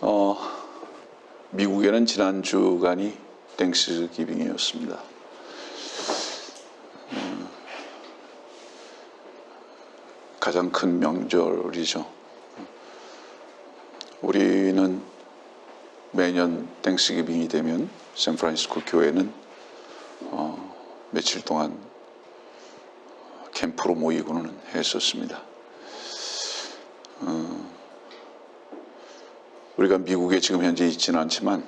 어, 미국에는 지난 주간이 땡스기빙이었습니다. 가장 큰 명절이죠. 우리는 매년 땡스기빙이 되면 샌프란시스코 교회는 며칠 동안 캠프로 모이고는 했었습니다. 우리가 미국에 지금 현재 있지는 않지만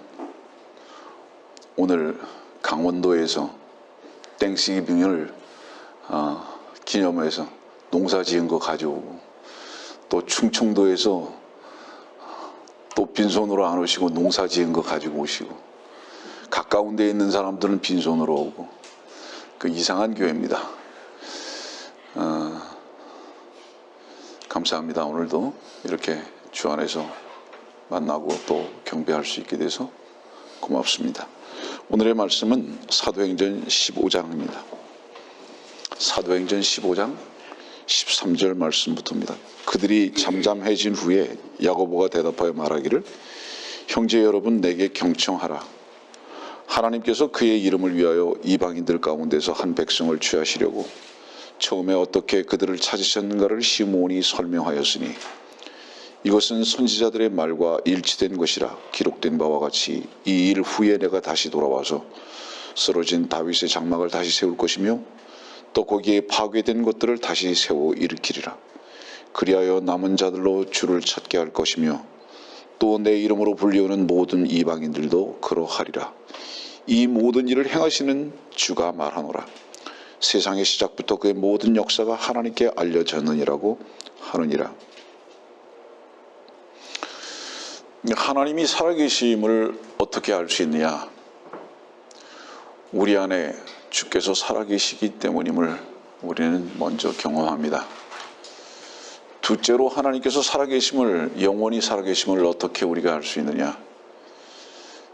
오늘 강원도에서 땡스기빙을 기념해서 농사 지은 거 가져오고, 또 충청도에서 또 빈손으로 안 오시고 농사 지은 거 가지고 오시고, 가까운 데에 있는 사람들은 빈손으로 오고, 그 이상한 교회입니다. 감사합니다. 오늘도 이렇게 주 안에서 만나고 또 경배할 수 있게 돼서 고맙습니다. 오늘의 말씀은 사도행전 15장입니다. 사도행전 15장 13절 말씀부터입니다. 그들이 잠잠해진 후에 야고보가 대답하여 말하기를, 형제 여러분, 내게 경청하라. 하나님께서 그의 이름을 위하여 이방인들 가운데서 한 백성을 취하시려고 처음에 어떻게 그들을 찾으셨는가를 시므온이 설명하였으니, 이것은 선지자들의 말과 일치된 것이라 기록된 바와 같이 이 일 후에 내가 다시 돌아와서 쓰러진 다윗의 장막을 다시 세울 것이며 또 거기에 파괴된 것들을 다시 세워 일으키리라. 그리하여 남은 자들로 주를 찾게 할 것이며 또 내 이름으로 불리우는 모든 이방인들도 그러하리라. 이 모든 일을 행하시는 주가 말하노라. 세상의 시작부터 그의 모든 역사가 하나님께 알려졌느니라고 하느니라. 하나님이 살아계심을 어떻게 알 수 있느냐? 우리 안에 주께서 살아계시기 때문임을 우리는 먼저 경험합니다. 둘째로, 하나님께서 살아계심을, 영원히 살아계심을 어떻게 우리가 알 수 있느냐?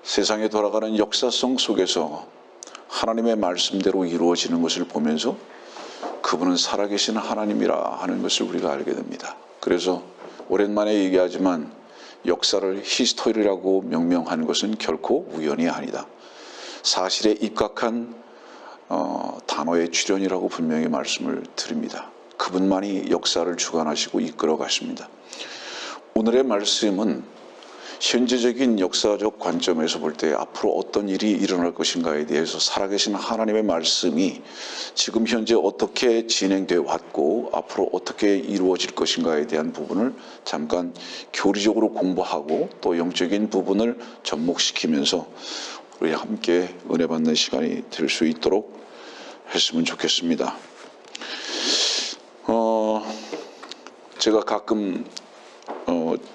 세상에 돌아가는 역사성 속에서 하나님의 말씀대로 이루어지는 것을 보면서 그분은 살아계신 하나님이라 하는 것을 우리가 알게 됩니다. 그래서 오랜만에 얘기하지만 역사를 히스토리라고 명명한 것은 결코 우연이 아니다. 사실에 입각한 단어의 출현이라고 분명히 말씀을 드립니다. 그분만이 역사를 주관하시고 이끌어 가십니다. 오늘의 말씀은 현재적인 역사적 관점에서 볼 때 앞으로 어떤 일이 일어날 것인가에 대해서 살아계신 하나님의 말씀이 지금 현재 어떻게 진행되어 왔고 앞으로 어떻게 이루어질 것인가에 대한 부분을 잠깐 교리적으로 공부하고 또 영적인 부분을 접목시키면서 우리 함께 은혜 받는 시간이 될 수 있도록 했으면 좋겠습니다. 제가 가끔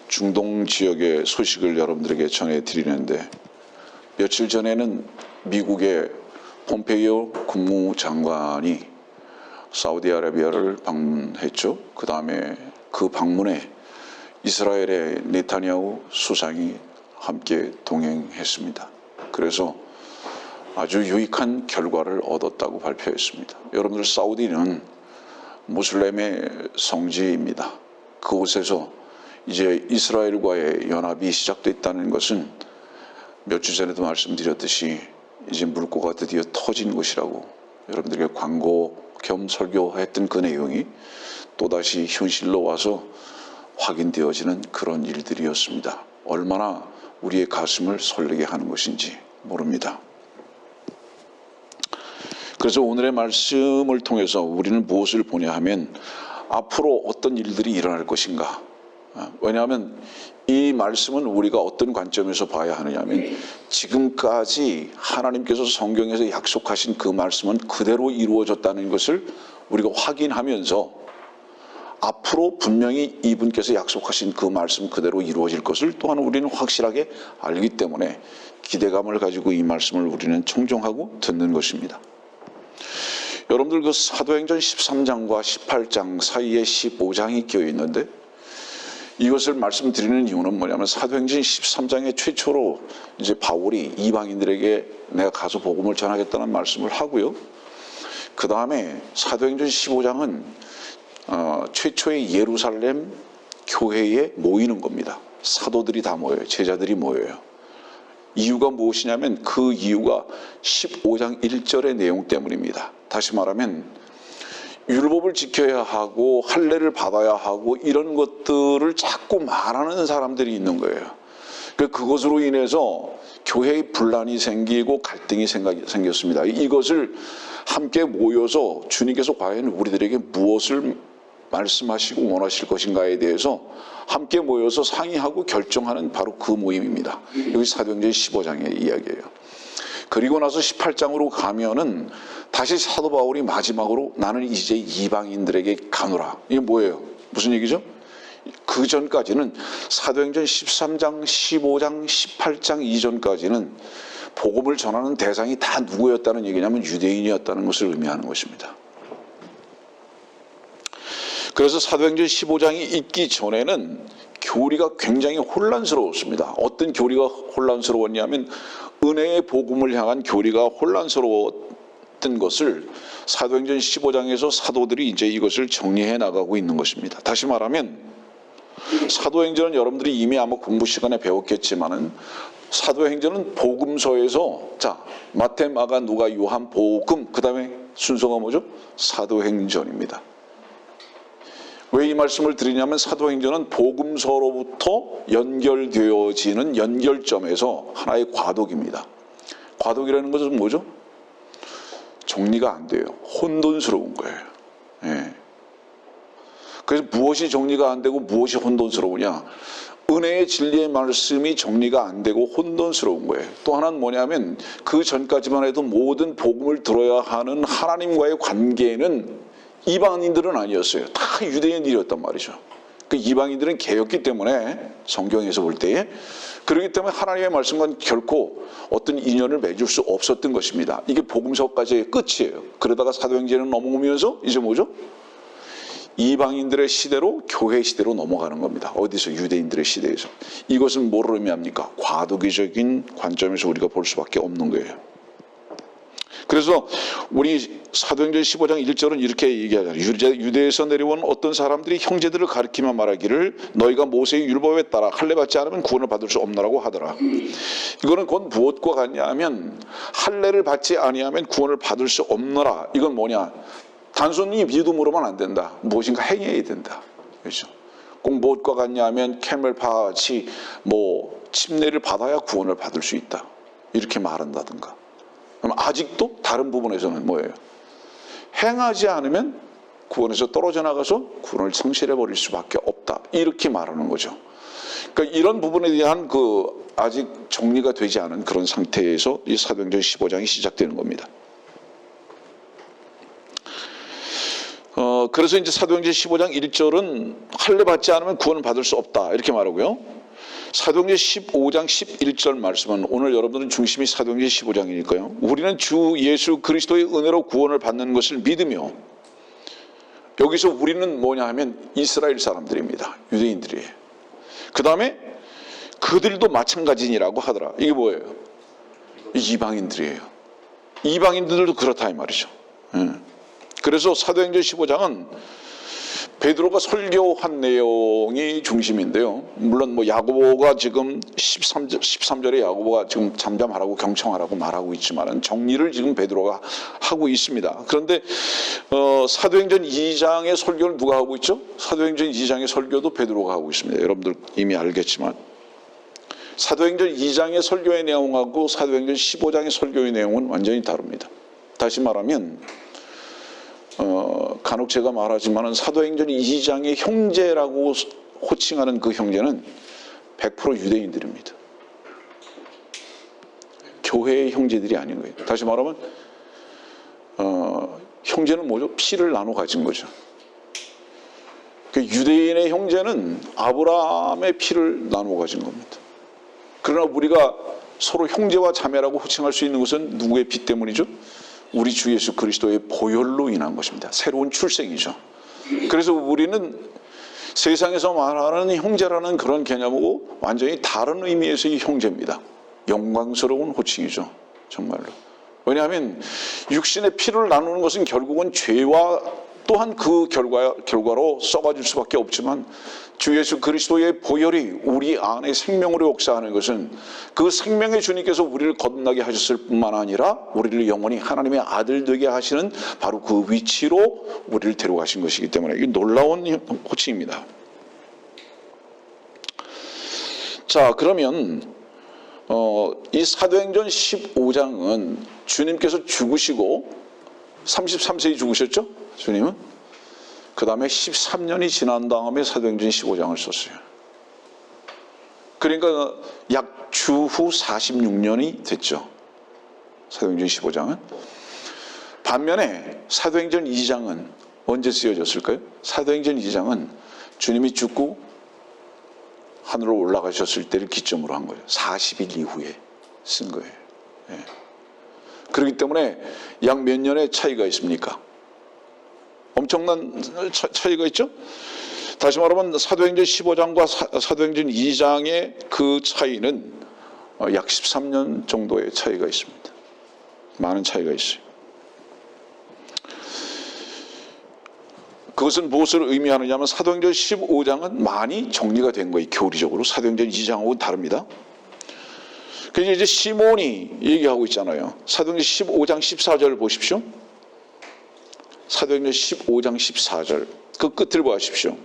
중동 지역의 소식을 여러분들에게 전해드리는데, 며칠 전에는 미국의 폼페이오 국무장관이 사우디아라비아를 방문했죠. 그 다음에 그 방문에 이스라엘의 네타냐후 수상이 함께 동행했습니다. 그래서 아주 유익한 결과를 얻었다고 발표했습니다. 여러분들, 사우디는 무슬림의 성지입니다. 그곳에서 이제 이스라엘과의 연합이 시작됐다는 것은 몇 주 전에도 말씀드렸듯이 이제 물꼬가 드디어 터진 것이라고, 여러분들에게 광고 겸 설교했던 그 내용이 또다시 현실로 와서 확인되어지는 그런 일들이었습니다. 얼마나 우리의 가슴을 설레게 하는 것인지 모릅니다. 그래서 오늘의 말씀을 통해서 우리는 무엇을 보냐 하면 앞으로 어떤 일들이 일어날 것인가. 왜냐하면 이 말씀은 우리가 어떤 관점에서 봐야 하느냐 하면 지금까지 하나님께서 성경에서 약속하신 그 말씀은 그대로 이루어졌다는 것을 우리가 확인하면서 앞으로 분명히 이분께서 약속하신 그 말씀 그대로 이루어질 것을 또한 우리는 확실하게 알기 때문에 기대감을 가지고 이 말씀을 우리는 청종하고 듣는 것입니다. 여러분들, 그 사도행전 13장과 18장 사이에 15장이 끼어 있는데, 이것을 말씀드리는 이유는 뭐냐면 사도행전 13장에 최초로 이제 바울이 이방인들에게 내가 가서 복음을 전하겠다는 말씀을 하고요. 그 다음에 사도행전 15장은 최초의 예루살렘 교회에 모이는 겁니다. 사도들이 다 모여요. 제자들이 모여요. 이유가 무엇이냐면 그 이유가 15장 1절의 내용 때문입니다. 다시 말하면 율법을 지켜야 하고 할례를 받아야 하고 이런 것들을 자꾸 말하는 사람들이 있는 거예요. 그것으로 인해서 교회의 분란이 생기고 갈등이 생겼습니다. 이것을 함께 모여서 주님께서 과연 우리들에게 무엇을 말씀하시고 원하실 것인가에 대해서 함께 모여서 상의하고 결정하는 바로 그 모임입니다. 여기 사도행전 15장의 이야기예요. 그리고 나서 18장으로 가면은 다시 사도 바울이 마지막으로 나는 이제 이방인들에게 가노라. 이게 뭐예요? 무슨 얘기죠? 그 전까지는 사도행전 13장, 15장, 18장 이전까지는 복음을 전하는 대상이 다 누구였다는 얘기냐면 유대인이었다는 것을 의미하는 것입니다. 그래서 사도행전 15장이 있기 전에는 교리가 굉장히 혼란스러웠습니다. 어떤 교리가 혼란스러웠냐면 은혜의 복음을 향한 교리가 혼란스러웠던 것을 사도행전 15장에서 사도들이 이제 이것을 정리해 나가고 있는 것입니다. 다시 말하면 사도행전은 여러분들이 이미 아마 공부 시간에 배웠겠지만은 사도행전은 복음서에서 자 마태, 마가, 누가, 요한, 복음 그 다음에 순서가 뭐죠? 사도행전입니다. 왜 이 말씀을 드리냐면 사도행전은 복음서로부터 연결되어지는 연결점에서 하나의 과도기입니다. 과도기라는 것은 뭐죠? 정리가 안 돼요. 혼돈스러운 거예요. 예. 그래서 무엇이 정리가 안 되고 무엇이 혼돈스러우냐? 은혜의 진리의 말씀이 정리가 안 되고 혼돈스러운 거예요. 또 하나는 뭐냐면 그 전까지만 해도 모든 복음을 들어야 하는 하나님과의 관계는 이방인들은 아니었어요. 다 유대인들이었단 말이죠. 그 이방인들은 개였기 때문에 성경에서 볼 때에 그렇기 때문에 하나님의 말씀과는 결코 어떤 인연을 맺을 수 없었던 것입니다. 이게 복음서까지의 끝이에요. 그러다가 사도행전은 넘어오면서 이제 뭐죠? 이방인들의 시대로 교회 시대로 넘어가는 겁니다. 어디서? 유대인들의 시대에서. 이것은 뭐를 의미합니까? 과도기적인 관점에서 우리가 볼 수밖에 없는 거예요. 그래서 우리 사도행전 15장 1절은 이렇게 얘기하잖아요. 유대에서 내려온 어떤 사람들이 형제들을 가리키며 말하기를 너희가 모세의 율법에 따라 할례 받지 않으면 구원을 받을 수 없나라고 하더라. 이거는 곧 무엇과 같냐 하면 할례를 받지 아니하면 구원을 받을 수 없노라. 이건 뭐냐? 단순히 믿음으로만 안 된다. 무엇인가 행해야 된다. 그렇죠? 꼭 무엇과 같냐 하면 캐멜파같이 침례를 받아야 구원을 받을 수 있다. 이렇게 말한다든가. 그럼 아직도 다른 부분에서는 뭐예요? 행하지 않으면 구원에서 떨어져 나가서 구원을 상실해 버릴 수밖에 없다. 이렇게 말하는 거죠. 그러니까 이런 부분에 대한 아직 정리가 되지 않은 그런 상태에서 이 사도행전 15장이 시작되는 겁니다. 그래서 이제 사도행전 15장 1절은 할례 받지 않으면 구원을 받을 수 없다. 이렇게 말하고요. 사도행전 15장 11절 말씀은 오늘 여러분들은 중심이 사도행전 15장이니까요. 우리는 주 예수 그리스도의 은혜로 구원을 받는 것을 믿으며 여기서 우리는 뭐냐 하면 이스라엘 사람들입니다. 유대인들이에요. 그 다음에 그들도 마찬가지니라고 하더라. 이게 뭐예요? 이방인들이에요. 이방인들도 그렇다 이 말이죠. 그래서 사도행전 15장은 베드로가 설교한 내용이 중심인데요. 물론 야고보가 지금 13절에 야고보가 지금 잠잠하라고 경청하라고 말하고 있지만은 정리를 지금 베드로가 하고 있습니다. 그런데 사도행전 2장의 설교를 누가 하고 있죠? 사도행전 2장의 설교도 베드로가 하고 있습니다. 여러분들 이미 알겠지만 사도행전 2장의 설교의 내용하고 사도행전 15장의 설교의 내용은 완전히 다릅니다. 다시 말하면 간혹 제가 말하지만은 사도행전 2장의 형제라고 호칭하는 그 형제는 100% 유대인들입니다. 교회의 형제들이 아닌 거예요. 다시 말하면 형제는 뭐죠? 피를 나눠 가진 거죠. 유대인의 형제는 아브라함의 피를 나눠 가진 겁니다. 그러나 우리가 서로 형제와 자매라고 호칭할 수 있는 것은 누구의 피 때문이죠? 우리 주 예수 그리스도의 보혈로 인한 것입니다. 새로운 출생이죠. 그래서 우리는 세상에서 말하는 형제라는 그런 개념하고 완전히 다른 의미에서의 형제입니다. 영광스러운 호칭이죠. 정말로. 왜냐하면 육신의 피를 나누는 것은 결국은 죄와 또한 그 결과로 썩어질 수밖에 없지만 주 예수 그리스도의 보혈이 우리 안에 생명으로 역사하는 것은 그 생명의 주님께서 우리를 거듭나게 하셨을 뿐만 아니라 우리를 영원히 하나님의 아들 되게 하시는 바로 그 위치로 우리를 데려가신 것이기 때문에 이게 놀라운 호칭입니다. 자, 그러면 이 사도행전 15장은 주님께서 죽으시고 33세에 죽으셨죠? 주님은. 그 다음에 13년이 지난 다음에 사도행전 15장을 썼어요. 그러니까 약 주후 46년이 됐죠. 사도행전 15장은. 반면에 사도행전 2장은 언제 쓰여졌을까요? 사도행전 2장은 주님이 죽고 하늘로 올라가셨을 때를 기점으로 한 거예요. 40일 이후에 쓴 거예요. 예. 그렇기 때문에 약 몇 년의 차이가 있습니까? 엄청난 차이가 있죠? 다시 말하면 사도행전 15장과 사도행전 2장의 그 차이는 약 13년 정도의 차이가 있습니다. 많은 차이가 있어요. 그것은 무엇을 의미하느냐면 사도행전 15장은 많이 정리가 된 거예요. 교리적으로. 사도행전 2장하고는 다릅니다. 그래서 이제 시몬이 얘기하고 있잖아요. 사도행전 15장 14절 보십시오. 사도행전 15장 14절 그 끝을 보십시오.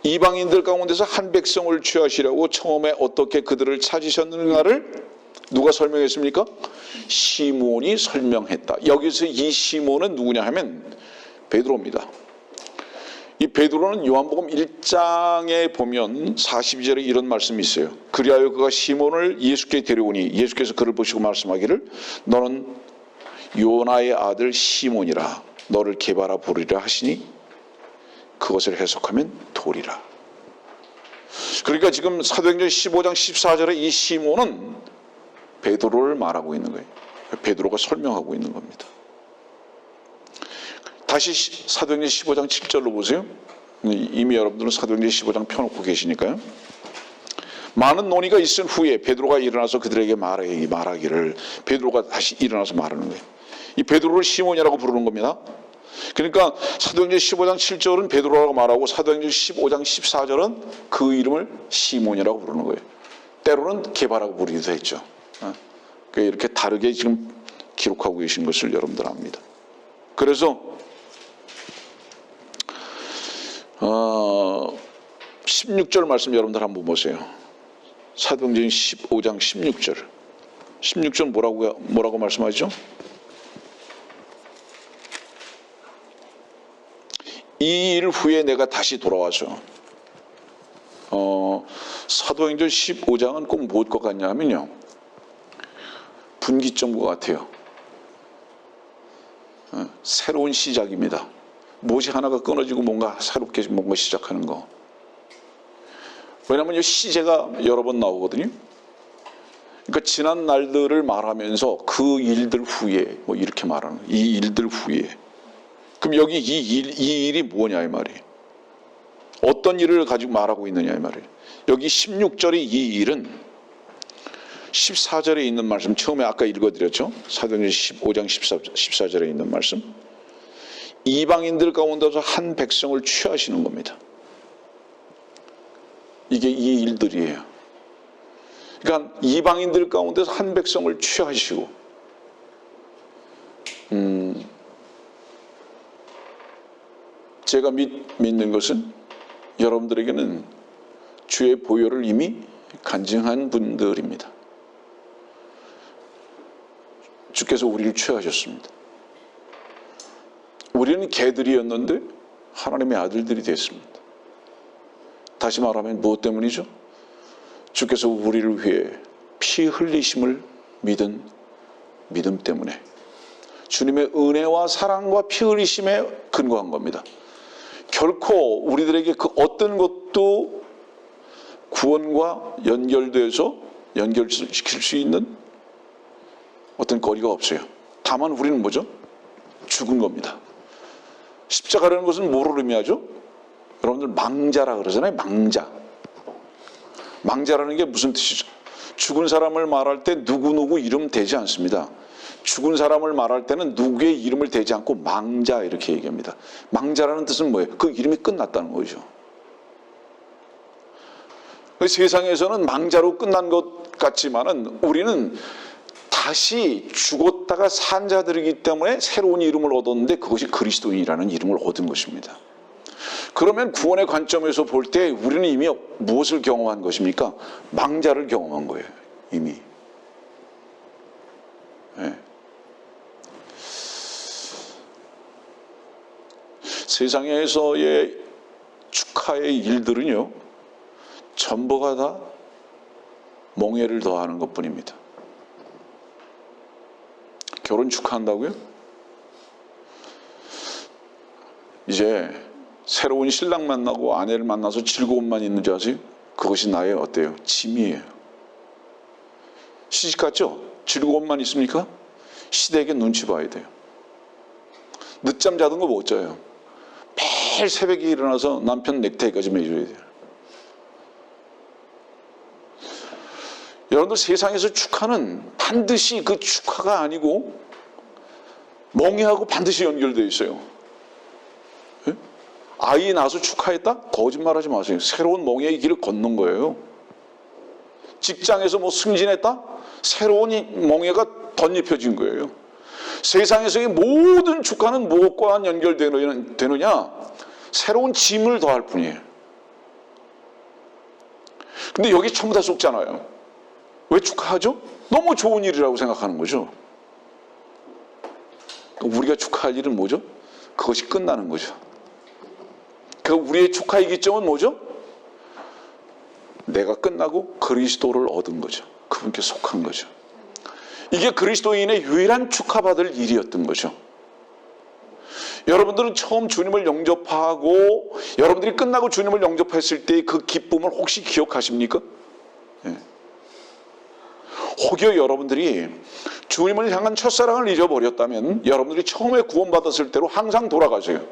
이방인들 가운데서 한 백성을 취하시려고 처음에 어떻게 그들을 찾으셨는가를 누가 설명했습니까? 시몬이 설명했다. 여기서 이 시몬은 누구냐 하면 베드로입니다. 이 베드로는 요한복음 1장에 보면 42절에 이런 말씀이 있어요. 그리하여 그가 시몬을 예수께 데려오니 예수께서 그를 보시고 말씀하기를 너는 요나의 아들 시몬이라 너를 개바라 부르리라 하시니 그것을 해석하면 돌이라. 그러니까 지금 사도행전 15장 14절에 이 시몬은 베드로를 말하고 있는 거예요. 베드로가 설명하고 있는 겁니다. 다시 사도행전 15장 7절로 보세요. 이미 여러분들은 사도행전 15장 펴놓고 계시니까요. 많은 논의가 있은 후에 베드로가 일어나서 그들에게 말하기를 베드로가 다시 일어나서 말하는 거예요. 이 베드로를 시몬이라고 부르는 겁니다. 그러니까 사도행전 15장 7절은 베드로라고 말하고 사도행전 15장 14절은 그 이름을 시몬이라고 부르는 거예요. 때로는 게바라고 부르기도 했죠. 그러니까 이렇게 다르게 지금 기록하고 계신 것을 여러분들 압니다. 그래서 16절 말씀 여러분들 한번 보세요. 사도행전 15장 16절. 16절 뭐라고 말씀하죠? 이 일 후에 내가 다시 돌아와서 사도행전 15장은 꼭 무엇 것 같냐 하면요. 분기점과 같아요. 새로운 시작입니다. 무엇이 하나가 끊어지고 뭔가 새롭게 뭔가 시작하는 거. 왜냐하면 이 시제가 여러 번 나오거든요. 그러니까 지난 날들을 말하면서 그 일들 후에 뭐 이렇게 말하는 거예요. 이 일들 후에. 그럼 여기 이 일이 뭐냐 이 말이에요. 어떤 일을 가지고 말하고 있느냐 이 말이에요. 여기 16절의 이 일은 14절에 있는 말씀 처음에 아까 읽어드렸죠. 사도행전 15장 14절에 있는 말씀. 이방인들 가운데서 한 백성을 취하시는 겁니다. 이게 이 일들이에요. 그러니까 이방인들 가운데서 한 백성을 취하시고 제가 믿는 것은 여러분들에게는 주의 보혈을 이미 간증한 분들입니다. 주께서 우리를 취하셨습니다. 우리는 개들이었는데 하나님의 아들들이 됐습니다. 다시 말하면 무엇 때문이죠? 주께서 우리를 위해 피 흘리심을 믿은 믿음 때문에 주님의 은혜와 사랑과 피 흘리심에 근거한 겁니다. 결코 우리들에게 그 어떤 것도 구원과 연결시킬 수 있는 어떤 거리가 없어요. 다만 우리는 뭐죠? 죽은 겁니다. 십자가라는 것은 뭐를 의미하죠? 여러분들 망자라 그러잖아요. 망자라는 게 무슨 뜻이죠? 죽은 사람을 말할 때 누구누구 이름 되지 않습니다. 죽은 사람을 말할 때는 누구의 이름을 대지 않고 망자 이렇게 얘기합니다. 망자라는 뜻은 뭐예요? 그 이름이 끝났다는 거죠. 세상에서는 망자로 끝난 것 같지만은 우리는 다시 죽었다가 산 자들이기 때문에 새로운 이름을 얻었는데 그것이 그리스도인이라는 이름을 얻은 것입니다. 그러면 구원의 관점에서 볼 때 우리는 이미 무엇을 경험한 것입니까? 망자를 경험한 거예요. 이미. 네. 세상에서의 축하의 일들은요, 전부가 다 멍해를 더하는 것뿐입니다. 결혼 축하한다고요? 이제 새로운 신랑 만나고 아내를 만나서 즐거움만 있는 줄 아세요? 그것이 나의 어때요? 짐이에요. 시집 갔죠? 즐거움만 있습니까? 시댁에 눈치 봐야 돼요. 늦잠 자던 거 못 자요. 매일 새벽에 일어나서 남편 넥타이까지 매줘야 돼요. 여러분들 세상에서 축하는 반드시 그 축하가 아니고 멍해하고 반드시 연결되어 있어요. 예? 아이 낳아서 축하했다? 거짓말하지 마세요. 새로운 멍해의 길을 걷는 거예요. 직장에서 뭐 승진했다? 새로운 멍해가 덧입혀진 거예요. 세상에서의 모든 축하는 무엇과 연결되느냐? 새로운 짐을 더할 뿐이에요. 근데 여기 전부 다 속잖아요. 왜 축하하죠? 너무 좋은 일이라고 생각하는 거죠. 우리가 축하할 일은 뭐죠? 그것이 끝나는 거죠. 그 우리의 축하의 기점은 뭐죠? 내가 끝나고 그리스도를 얻은 거죠. 그분께 속한 거죠. 이게 그리스도인의 유일한 축하받을 일이었던 거죠. 여러분들은 처음 주님을 영접하고 여러분들이 끝나고 주님을 영접했을 때 그 기쁨을 혹시 기억하십니까? 네. 혹여 여러분들이 주님을 향한 첫사랑을 잊어버렸다면 여러분들이 처음에 구원받았을 때로 항상 돌아가세요.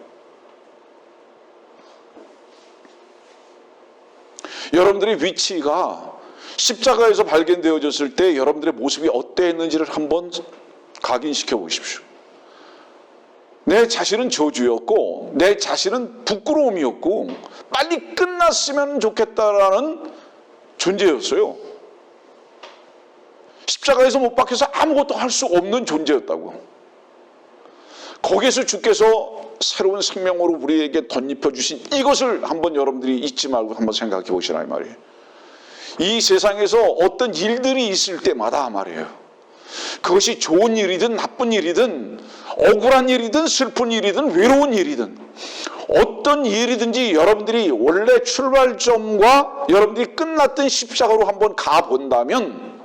여러분들의 위치가 십자가에서 발견되어졌을 때 여러분들의 모습이 어땠는지를 한번 각인시켜 보십시오. 내 자신은 저주였고 내 자신은 부끄러움이었고 빨리 끝났으면 좋겠다라는 존재였어요. 십자가에서 못 박혀서 아무것도 할 수 없는 존재였다고. 거기에서 주께서 새로운 생명으로 우리에게 덧입혀 주신 이것을 한번 여러분들이 잊지 말고 한번 생각해 보시라 이 말이에요. 이 세상에서 어떤 일들이 있을 때마다 말이에요. 그것이 좋은 일이든 나쁜 일이든 억울한 일이든 슬픈 일이든 외로운 일이든 어떤 일이든지 여러분들이 원래 출발점과 여러분들이 끝났던 십자가로 한번 가본다면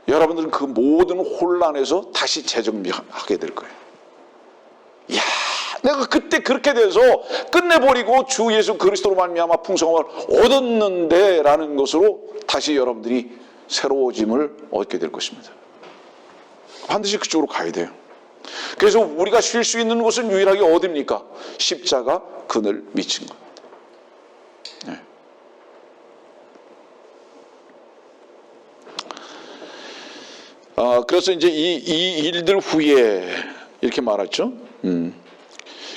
여러분들은 그 모든 혼란에서 다시 재정비하게 될 거예요. 이야, 내가 그때 그렇게 돼서 끝내버리고 주 예수 그리스도로 말미암아 풍성함을 얻었는데 라는 것으로 다시 여러분들이 새로워짐을 얻게 될 것입니다. 반드시 그쪽으로 가야 돼요. 그래서 우리가 쉴 수 있는 곳은 유일하게 어디입니까? 십자가 그늘 미친 것. 네. 그래서 이제 이 일들 후에 이렇게 말했죠.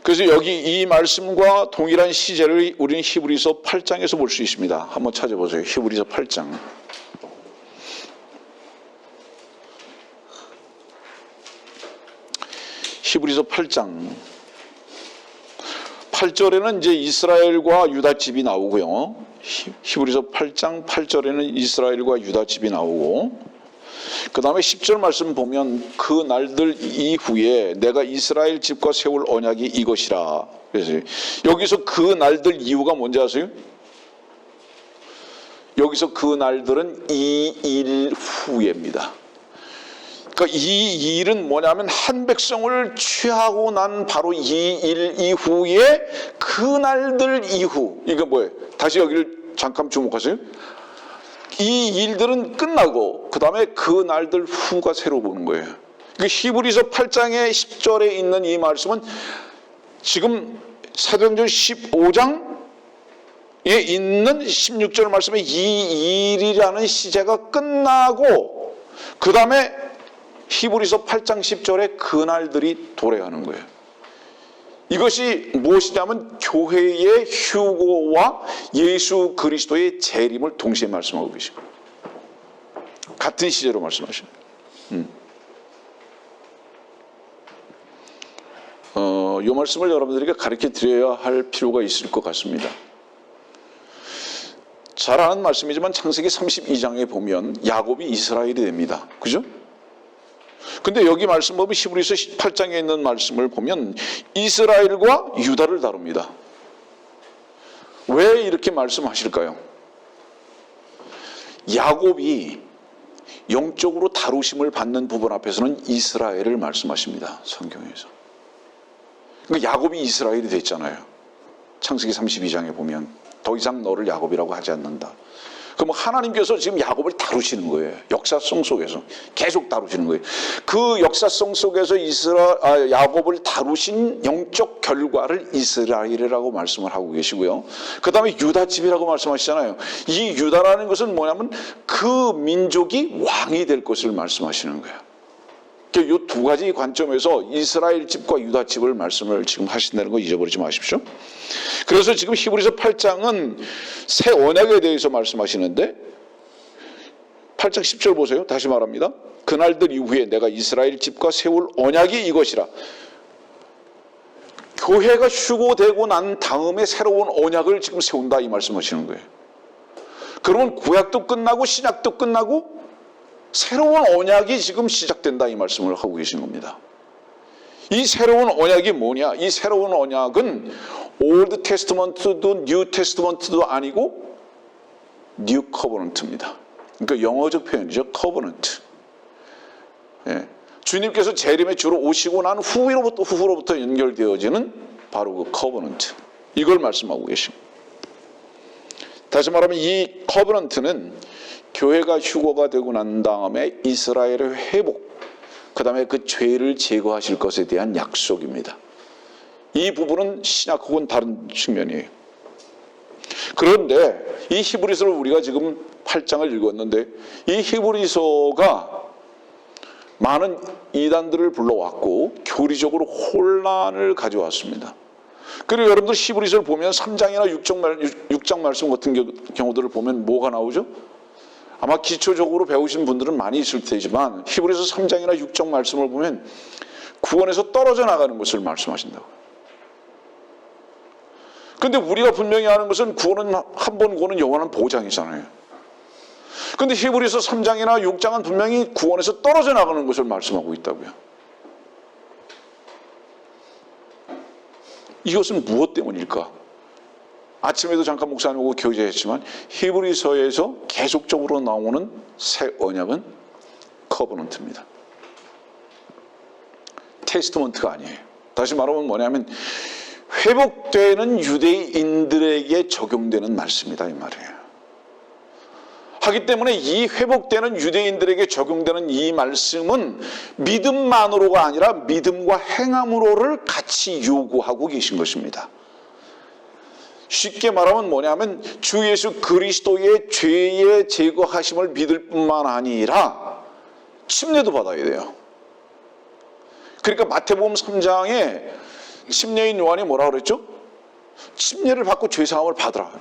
그래서 여기 이 말씀과 동일한 시제를 우리는 히브리서 8장에서 볼 수 있습니다. 한번 찾아보세요. 히브리서 8장. 히브리서 8장 8절에는 이제 이스라엘과 유다집이 나오고요. 히브리서 8장 8절에는 이스라엘과 유다집이 나오고 그 다음에 10절 말씀 보면 그 날들 이후에 내가 이스라엘 집과 세울 언약이 이것이라. 그래서 여기서 그 날들 이유가 뭔지 아세요? 여기서 그 날들은 이 일 후에입니다. 그러니까 이 일은 뭐냐면 한 백성을 취하고 난 바로 이 일 이후에 그 날들 이후. 이거 뭐예요? 다시 여기를 잠깐 주목하세요. 이 일들은 끝나고 그 다음에 그 날들 후가 새로 보는 거예요. 히브리서 8장의 10절에 있는 이 말씀은 지금 사도행전 15장에 있는 16절 말씀에 이 일이라는 시제가 끝나고 그 다음에 히브리서 8장 10절에 그날들이 도래하는 거예요. 이것이 무엇이냐면 교회의 휴고와 예수 그리스도의 재림을 동시에 말씀하고 계시고 같은 시제로 말씀하시는 이 말씀을 여러분들에게 가르쳐 드려야 할 필요가 있을 것 같습니다. 잘 아는 말씀이지만 창세기 32장에 보면 야곱이 이스라엘이 됩니다. 그죠? 근데 여기 말씀 보면 히브리서 18장에 있는 말씀을 보면 이스라엘과 유다를 다룹니다. 왜 이렇게 말씀하실까요? 야곱이 영적으로 다루심을 받는 부분 앞에서는 이스라엘을 말씀하십니다. 성경에서. 그러니까 야곱이 이스라엘이 됐잖아요. 창세기 32장에 보면 더 이상 너를 야곱이라고 하지 않는다. 그럼 하나님께서 지금 야곱을 다루시는 거예요. 역사성 속에서 계속 다루시는 거예요. 그 역사성 속에서 야곱을 다루신 영적 결과를 이스라엘이라고 말씀을 하고 계시고요. 그 다음에 유다집이라고 말씀하시잖아요. 이 유다라는 것은 뭐냐면 그 민족이 왕이 될 것을 말씀하시는 거예요. 이 두 가지 관점에서 이스라엘 집과 유다 집을 말씀을 지금 하신다는 거 잊어버리지 마십시오. 그래서 지금 히브리서 8장은 새 언약에 대해서 말씀하시는데 8장 10절 보세요. 다시 말합니다. 그날들 이후에 내가 이스라엘 집과 세울 언약이 이것이라. 교회가 휴고되고 난 다음에 새로운 언약을 지금 세운다 이 말씀하시는 거예요. 그러면 구약도 끝나고 신약도 끝나고 새로운 언약이 지금 시작된다 이 말씀을 하고 계신 겁니다. 이 새로운 언약이 뭐냐? 이 새로운 언약은 올드 테스트먼트도 뉴 테스트먼트도 아니고 뉴 커버넌트입니다. 그러니까 영어적 표현이죠. 커버넌트. 예. 주님께서 재림의 주로 오시고 난 후로부터 연결되어지는 바로 그 커버넌트. 이걸 말씀하고 계십니다. 다시 말하면 이 커버넌트는 교회가 휴거가 되고 난 다음에 이스라엘의 회복, 그 다음에 그 죄를 제거하실 것에 대한 약속입니다. 이 부분은 신약하고는 다른 측면이에요. 그런데 이 히브리서를 우리가 지금 8장을 읽었는데 이 히브리서가 많은 이단들을 불러왔고 교리적으로 혼란을 가져왔습니다. 그리고 여러분들 히브리서를 보면 3장이나 6장 말씀 같은 경우들을 보면 뭐가 나오죠? 아마 기초적으로 배우신 분들은 많이 있을 테지만 히브리서 3장이나 6장 말씀을 보면 구원에서 떨어져 나가는 것을 말씀하신다고. 그런데 우리가 분명히 아는 것은 구원은 한 번 구원은 영원한 보장이잖아요. 그런데 히브리서 3장이나 6장은 분명히 구원에서 떨어져 나가는 것을 말씀하고 있다고요. 이것은 무엇 때문일까? 아침에도 잠깐 목사님하고 교제했지만 히브리서에서 계속적으로 나오는 새 언약은 커버넌트입니다. 테스트먼트가 아니에요. 다시 말하면 뭐냐면 회복되는 유대인들에게 적용되는 말씀이다 이 말이에요. 하기 때문에 이 회복되는 유대인들에게 적용되는 이 말씀은 믿음만으로가 아니라 믿음과 행함으로를 같이 요구하고 계신 것입니다. 쉽게 말하면 뭐냐면 주 예수 그리스도의 죄의 제거하심을 믿을 뿐만 아니라 침례도 받아야 돼요. 그러니까 마태복음 3장에 침례인 요한이 뭐라고 그랬죠? 침례를 받고 죄사함을 받으라.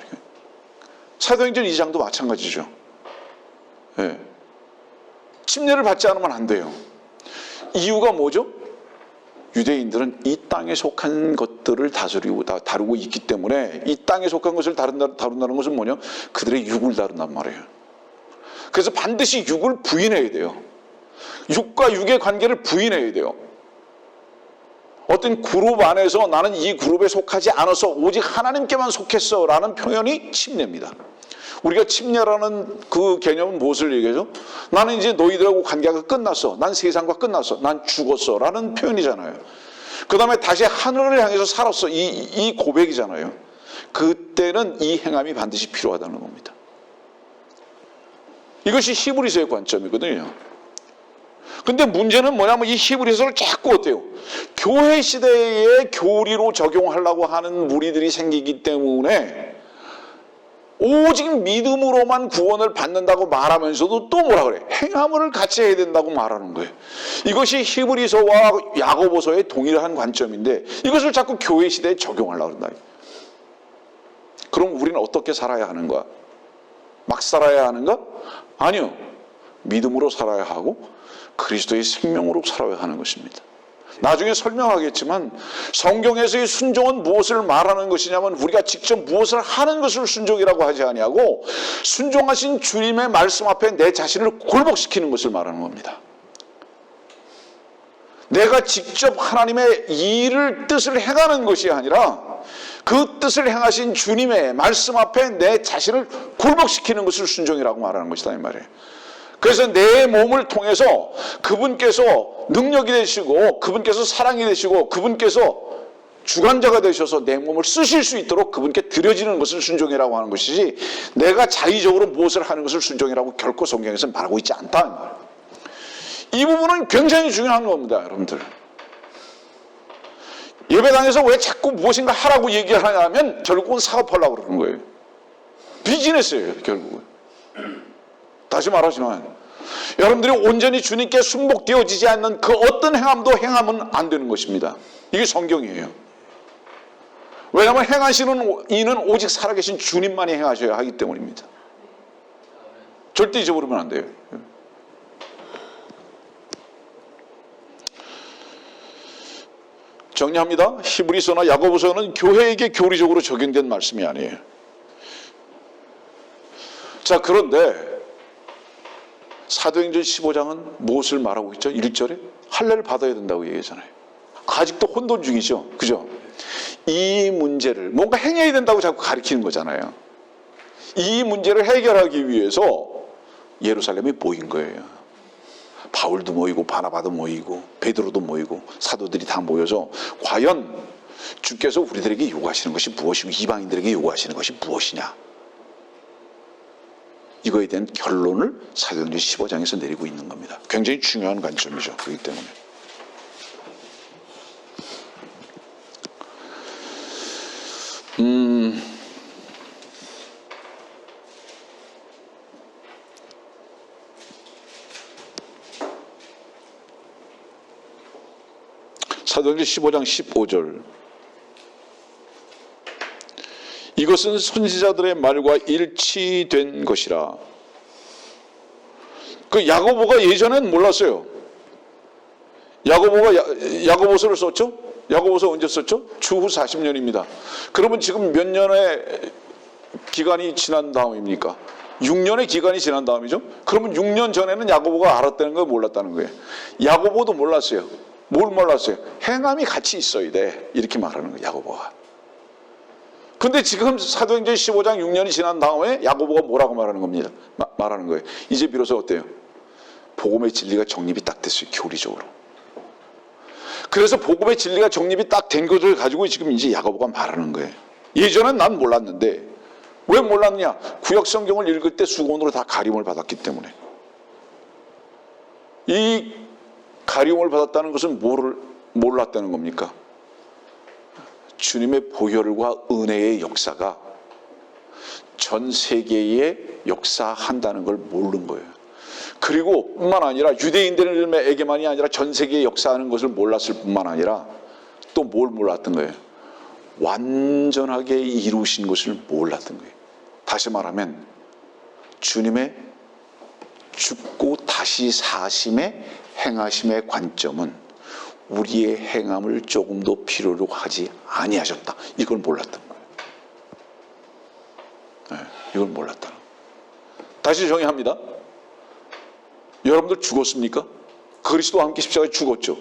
사도행전 2장도 마찬가지죠. 네. 침례를 받지 않으면 안 돼요. 이유가 뭐죠? 유대인들은 이 땅에 속한 것들을 다루고 있기 때문에 이 땅에 속한 것을 다룬다는 것은 뭐냐? 그들의 육을 다룬단 말이에요. 그래서 반드시 육을 부인해야 돼요. 육과 육의 관계를 부인해야 돼요. 어떤 그룹 안에서 나는 이 그룹에 속하지 않아서 오직 하나님께만 속했어 라는 표현이 침례입니다. 우리가 침례라는 그 개념은 무엇을 얘기하죠? 나는 이제 너희들하고 관계가 끝났어. 난 세상과 끝났어. 난 죽었어. 라는 표현이잖아요. 그 다음에 다시 하늘을 향해서 살았어. 이 고백이잖아요. 그때는 이 행함이 반드시 필요하다는 겁니다. 이것이 히브리서의 관점이거든요. 근데 문제는 뭐냐면 이 히브리서를 자꾸 어때요? 교회 시대의 교리로 적용하려고 하는 무리들이 생기기 때문에 오직 믿음으로만 구원을 받는다고 말하면서도 또 뭐라 그래? 행함을 같이 해야 된다고 말하는 거예요. 이것이 히브리서와 야고보서의 동일한 관점인데 이것을 자꾸 교회 시대에 적용하려고 그런다. 그럼 우리는 어떻게 살아야 하는가? 막 살아야 하는가? 아니요. 믿음으로 살아야 하고 그리스도의 생명으로 살아야 하는 것입니다. 나중에 설명하겠지만 성경에서의 순종은 무엇을 말하는 것이냐면 우리가 직접 무엇을 하는 것을 순종이라고 하지 아니하고 순종하신 주님의 말씀 앞에 내 자신을 굴복시키는 것을 말하는 겁니다. 내가 직접 하나님의 일을 뜻을 행하는 것이 아니라 그 뜻을 행하신 주님의 말씀 앞에 내 자신을 굴복시키는 것을 순종이라고 말하는 것이다 이 말이에요. 그래서 내 몸을 통해서 그분께서 능력이 되시고 그분께서 사랑이 되시고 그분께서 주관자가 되셔서 내 몸을 쓰실 수 있도록 그분께 드려지는 것을 순종이라고 하는 것이지 내가 자의적으로 무엇을 하는 것을 순종이라고 결코 성경에서는 말하고 있지 않다. 이 부분은 굉장히 중요한 겁니다, 여러분들. 예배당에서 왜 자꾸 무엇인가 하라고 얘기를 하냐면 결국은 사업하려고 그러는 거예요. 비즈니스예요, 결국은. 다시 말하지만 여러분들이 온전히 주님께 순복되어지지 않는 그 어떤 행함도 행하면 안 되는 것입니다. 이게 성경이에요. 왜냐하면 행하시는 이는 오직 살아계신 주님만이 행하셔야 하기 때문입니다. 절대 잊어버리면 안 돼요. 정리합니다. 히브리서나 야고보서는 교회에게 교리적으로 적용된 말씀이 아니에요. 자, 그런데 사도행전 15장은 무엇을 말하고 있죠? 1절에 할례를 받아야 된다고 얘기하잖아요. 아직도 혼돈 중이죠. 그죠? 이 문제를 뭔가 행해야 된다고 자꾸 가리키는 거잖아요. 이 문제를 해결하기 위해서 예루살렘에 모인 거예요. 바울도 모이고 바나바도 모이고 베드로도 모이고 사도들이 다 모여서 과연 주께서 우리들에게 요구하시는 것이 무엇이고 이방인들에게 요구하시는 것이 무엇이냐, 이거에 대한 결론을 사도행전 15장에서 내리고 있는 겁니다. 굉장히 중요한 관점이죠. 그렇기 때문에 사도행전 15장 15절 이것은 선지자들의 말과 일치된 것이라. 그 야고보가 예전엔 몰랐어요. 야고보가 야고보서를 썼죠? 야고보서 언제 썼죠? 추후 40년입니다. 그러면 지금 몇 년의 기간이 지난 다음입니까? 6년의 기간이 지난 다음이죠? 그러면 6년 전에는 야고보가 알았다는 걸 몰랐다는 거예요. 야고보도 몰랐어요. 뭘 몰랐어요? 행함이 같이 있어야 돼. 이렇게 말하는 거예요, 야고보가. 근데 지금 사도행전 15장 6년이 지난 다음에 야고보가 뭐라고 말하는 겁니다. 말하는 거예요. 이제 비로소 어때요? 복음의 진리가 정립이 딱 됐어요, 교리적으로. 그래서 복음의 진리가 정립이 딱 된 것을 가지고 지금 이제 야고보가 말하는 거예요. 예전엔 난 몰랐는데 왜 몰랐느냐? 구약 성경을 읽을 때 수건으로 다 가림을 받았기 때문에. 이 가림을 받았다는 것은 뭐를 몰랐다는 겁니까? 주님의 보혈과 은혜의 역사가 전 세계에 역사한다는 걸 모르는 거예요. 그리고 뿐만 아니라 유대인들에게만이 아니라 전 세계에 역사하는 것을 몰랐을 뿐만 아니라 또 뭘 몰랐던 거예요? 완전하게 이루신 것을 몰랐던 거예요. 다시 말하면 주님의 죽고 다시 사심의 행하심의 관점은 우리의 행함을 조금도 필요로 하지 아니하셨다. 이걸 몰랐던 거예요. 네, 이걸 몰랐다. 다시 정의합니다. 여러분들 죽었습니까? 그리스도와 함께 십자가에 죽었죠.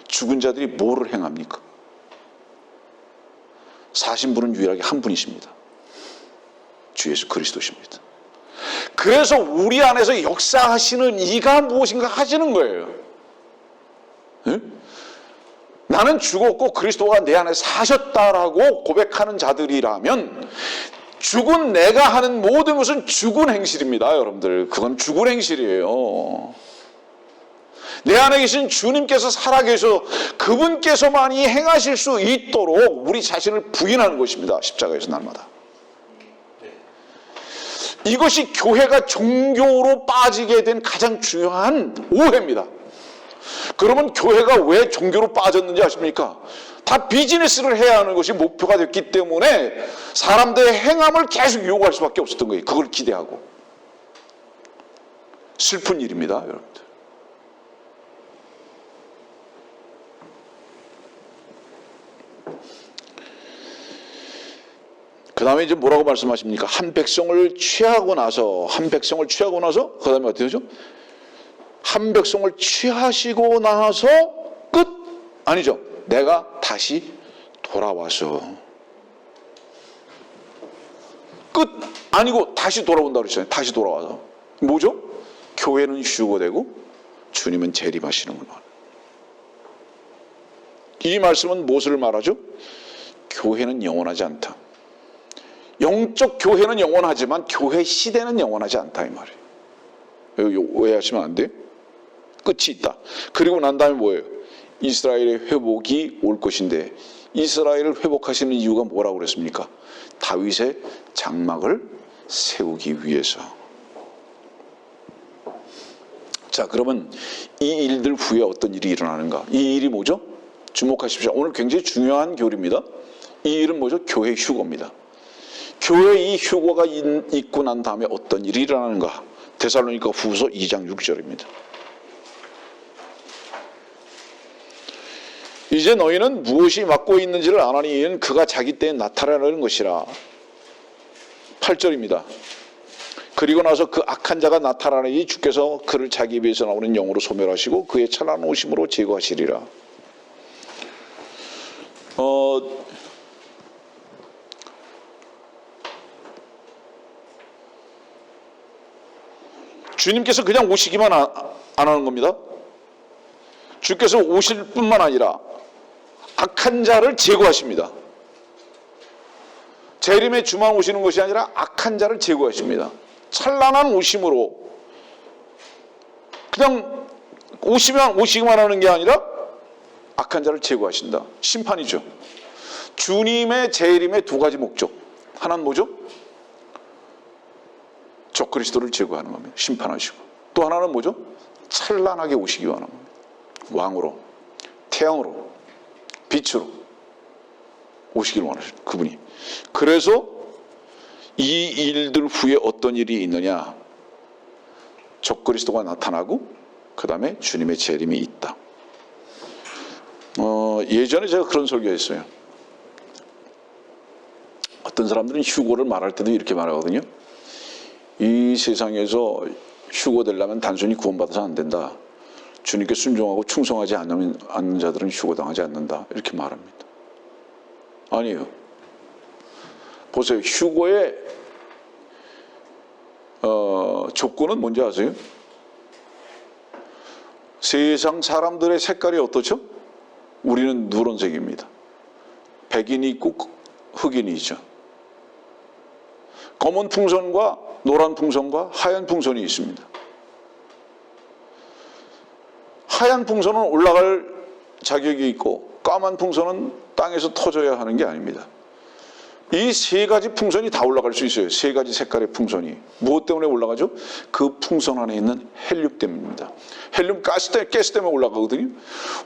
죽은 자들이 뭐를 행합니까? 사신 분은 유일하게 한 분이십니다. 주 예수 그리스도십니다. 그래서 우리 안에서 역사하시는 이가 무엇인가 하시는 거예요. 네? 나는 죽었고 그리스도가 내 안에 사셨다라고 고백하는 자들이라면 죽은 내가 하는 모든 것은 죽은 행실입니다. 여러분들, 그건 죽은 행실이에요. 내 안에 계신 주님께서 살아계셔 그분께서만이 행하실 수 있도록 우리 자신을 부인하는 것입니다. 십자가에서 날마다. 이것이 교회가 종교로 빠지게 된 가장 중요한 오해입니다. 그러면 교회가 왜 종교로 빠졌는지 아십니까? 다 비즈니스를 해야 하는 것이 목표가 됐기 때문에 사람들의 행함을 계속 요구할 수밖에 없었던 거예요. 그걸 기대하고. 슬픈 일입니다, 여러분들. 그 다음에 이제 뭐라고 말씀하십니까? 한 백성을 취하고 나서, 그 다음에 어떻게 되죠? 한 백성을 취하시고 나서 끝? 아니죠. 내가 다시 돌아와서. 끝 아니고 다시 돌아온다고 그랬잖아요. 다시 돌아와서. 뭐죠? 교회는 휴거되고 주님은 재림하시는구나. 이 말씀은 무엇을 말하죠? 교회는 영원하지 않다. 영적 교회는 영원하지만 교회 시대는 영원하지 않다 이 말이에요. 오해하시면 안 돼요. 끝이 있다. 그리고 난 다음에 뭐예요? 이스라엘의 회복이 올 것인데 이스라엘을 회복하시는 이유가 뭐라고 그랬습니까? 다윗의 장막을 세우기 위해서. 자, 그러면 이 일들 후에 어떤 일이 일어나는가? 이 일이 뭐죠? 주목하십시오. 오늘 굉장히 중요한 교리입니다. 이 일은 뭐죠? 교회 휴거입니다. 교회 이 휴거가 있고 난 다음에 어떤 일이 일어나는가? 데살로니가 후서 2장 6절입니다. 이제 너희는 무엇이 맡고 있는지를 아나니 이는 그가 자기 때에 나타나는 것이라. 8절입니다. 그리고 나서 그 악한 자가 나타나니 주께서 그를 자기 입에서 나오는 영으로 소멸하시고 그의 찬란한 오심으로 제거하시리라. 주님께서 그냥 오시기만 안 하는 겁니다. 주께서 오실 뿐만 아니라 악한 자를 제거하십니다. 재림의 주만 오시는 것이 아니라 악한 자를 제거하십니다. 찬란한 오심으로 그냥 오시기만 하는 게 아니라 악한 자를 제거하신다. 심판이죠. 주님의 재림의 두 가지 목적. 하나는 뭐죠? 적그리스도를 제거하는 겁니다. 심판하시고. 또 하나는 뭐죠? 찬란하게 오시기 원하는 겁니다. 왕으로, 태양으로, 빛으로 오시길 원하시는 그분이. 그래서 이 일들 후에 어떤 일이 있느냐? 적그리스도가 나타나고 그 다음에 주님의 재림이 있다. 예전에 제가 그런 설교했어요. 어떤 사람들은 휴거를 말할 때도 이렇게 말하거든요. 이 세상에서 휴거되려면 단순히 구원받아서 안 된다. 주님께 순종하고 충성하지 않는 자들은 휴거당하지 않는다. 이렇게 말합니다. 아니에요. 보세요. 휴거의 조건은 뭔지 아세요? 세상 사람들의 색깔이 어떻죠? 우리는 누런색입니다. 백인이 있고 흑인이 있죠. 검은 풍선과 노란 풍선과 하얀 풍선이 있습니다. 하얀 풍선은 올라갈 자격이 있고 까만 풍선은 땅에서 터져야 하는 게 아닙니다. 이 세 가지 풍선이 다 올라갈 수 있어요. 세 가지 색깔의 풍선이. 무엇 때문에 올라가죠? 그 풍선 안에 있는 헬륨 때문입니다. 헬륨 가스 때문에 올라가거든요.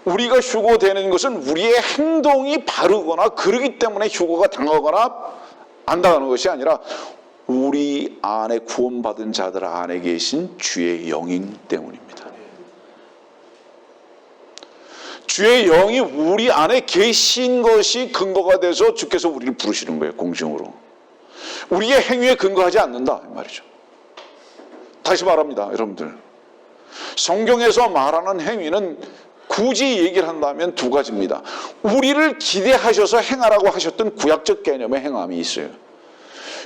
우리가 휴거되는 것은 우리의 행동이 바르거나 그러기 때문에 휴거가 당하거나 안 당하는 것이 아니라 우리 안에 구원받은 자들 안에 계신 주의 영인 때문입니다. 주의 영이 우리 안에 계신 것이 근거가 돼서 주께서 우리를 부르시는 거예요. 공중으로. 우리의 행위에 근거하지 않는다 이 말이죠. 다시 말합니다. 여러분들. 성경에서 말하는 행위는 굳이 얘기를 한다면 두 가지입니다. 우리를 기대하셔서 행하라고 하셨던 구약적 개념의 행함이 있어요.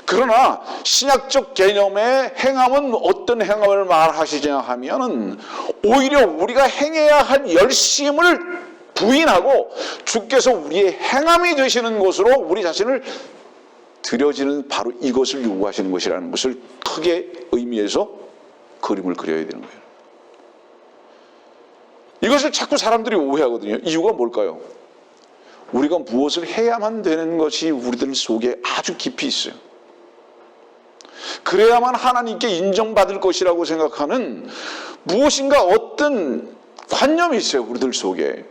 그러나 신약적 개념의 행함은 어떤 행함을 말하시냐 하면은 오히려 우리가 행해야 할 열심을 부인하고 주께서 우리의 행함이 되시는 것으로 우리 자신을 드려지는 바로 이것을 요구하시는 것이라는 것을 크게 의미해서 그림을 그려야 되는 거예요. 이것을 자꾸 사람들이 오해하거든요. 이유가 뭘까요? 우리가 무엇을 해야만 되는 것이 우리들 속에 아주 깊이 있어요. 그래야만 하나님께 인정받을 것이라고 생각하는 무엇인가 어떤 관념이 있어요, 우리들 속에.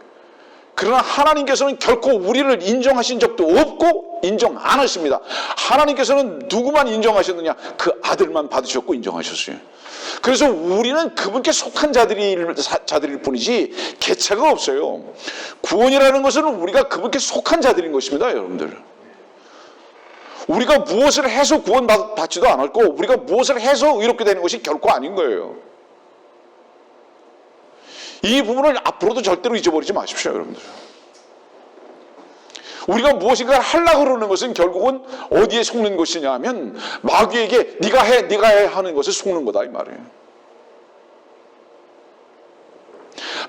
그러나 하나님께서는 결코 우리를 인정하신 적도 없고 인정 안 하십니다. 하나님께서는 누구만 인정하셨느냐? 그 아들만 받으셨고 인정하셨어요. 그래서 우리는 그분께 속한 자들일 뿐이지 개체가 없어요. 구원이라는 것은 우리가 그분께 속한 자들인 것입니다, 여러분들. 우리가 무엇을 해서 구원받지도 않았고 우리가 무엇을 해서 의롭게 되는 것이 결코 아닌 거예요. 이 부분을 앞으로도 절대로 잊어버리지 마십시오, 여러분들. 우리가 무엇인가 하려고 그러는 것은 결국은 어디에 속는 것이냐 하면 마귀에게 네가 해 하는 것에 속는 거다, 이 말이에요.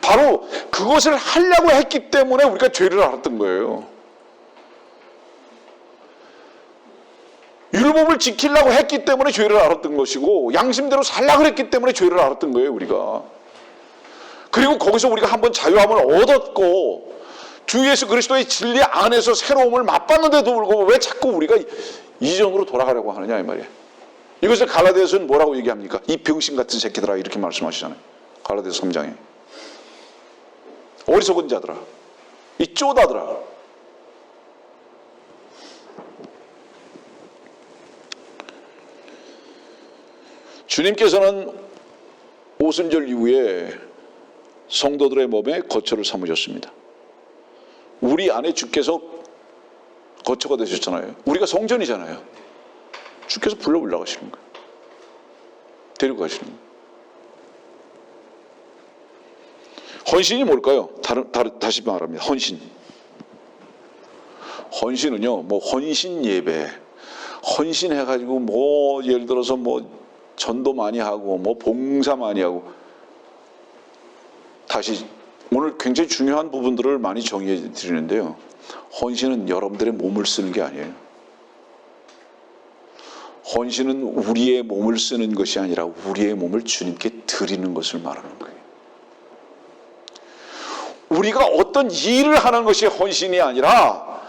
바로 그것을 하려고 했기 때문에 우리가 죄를 알았던 거예요. 율법을 지키려고 했기 때문에 죄를 알았던 것이고 양심대로 살려고 했기 때문에 죄를 알았던 거예요, 우리가. 그리고 거기서 우리가 한번 자유함을 얻었고 주 예수 그리스도의 진리 안에서 새로움을 맛봤는데도 불구하고 왜 자꾸 우리가 이전으로 돌아가려고 하느냐, 이 말이에요. 이것을 갈라디아서는 뭐라고 얘기합니까? 이 병신 같은 새끼들아, 이렇게 말씀하시잖아요. 갈라디아서 3장에. 어리석은 자들아, 이 쪼다들아. 주님께서는 오순절 이후에 성도들의 몸에 거처를 삼으셨습니다. 우리 안에 주께서 거처가 되셨잖아요. 우리가 성전이잖아요. 주께서 불러 올라가시는 거예요. 데리고 가시는 거예요. 헌신이 뭘까요? 다시 말합니다. 헌신은요, 뭐 헌신 예배, 헌신해가지고 뭐 예를 들어서 뭐 전도 많이 하고 뭐 봉사 많이 하고. 다시 오늘 굉장히 중요한 부분들을 많이 정의해 드리는데요. 헌신은 여러분들의 몸을 쓰는 게 아니에요. 헌신은 우리의 몸을 쓰는 것이 아니라 우리의 몸을 주님께 드리는 것을 말하는 거예요. 우리가 어떤 일을 하는 것이 헌신이 아니라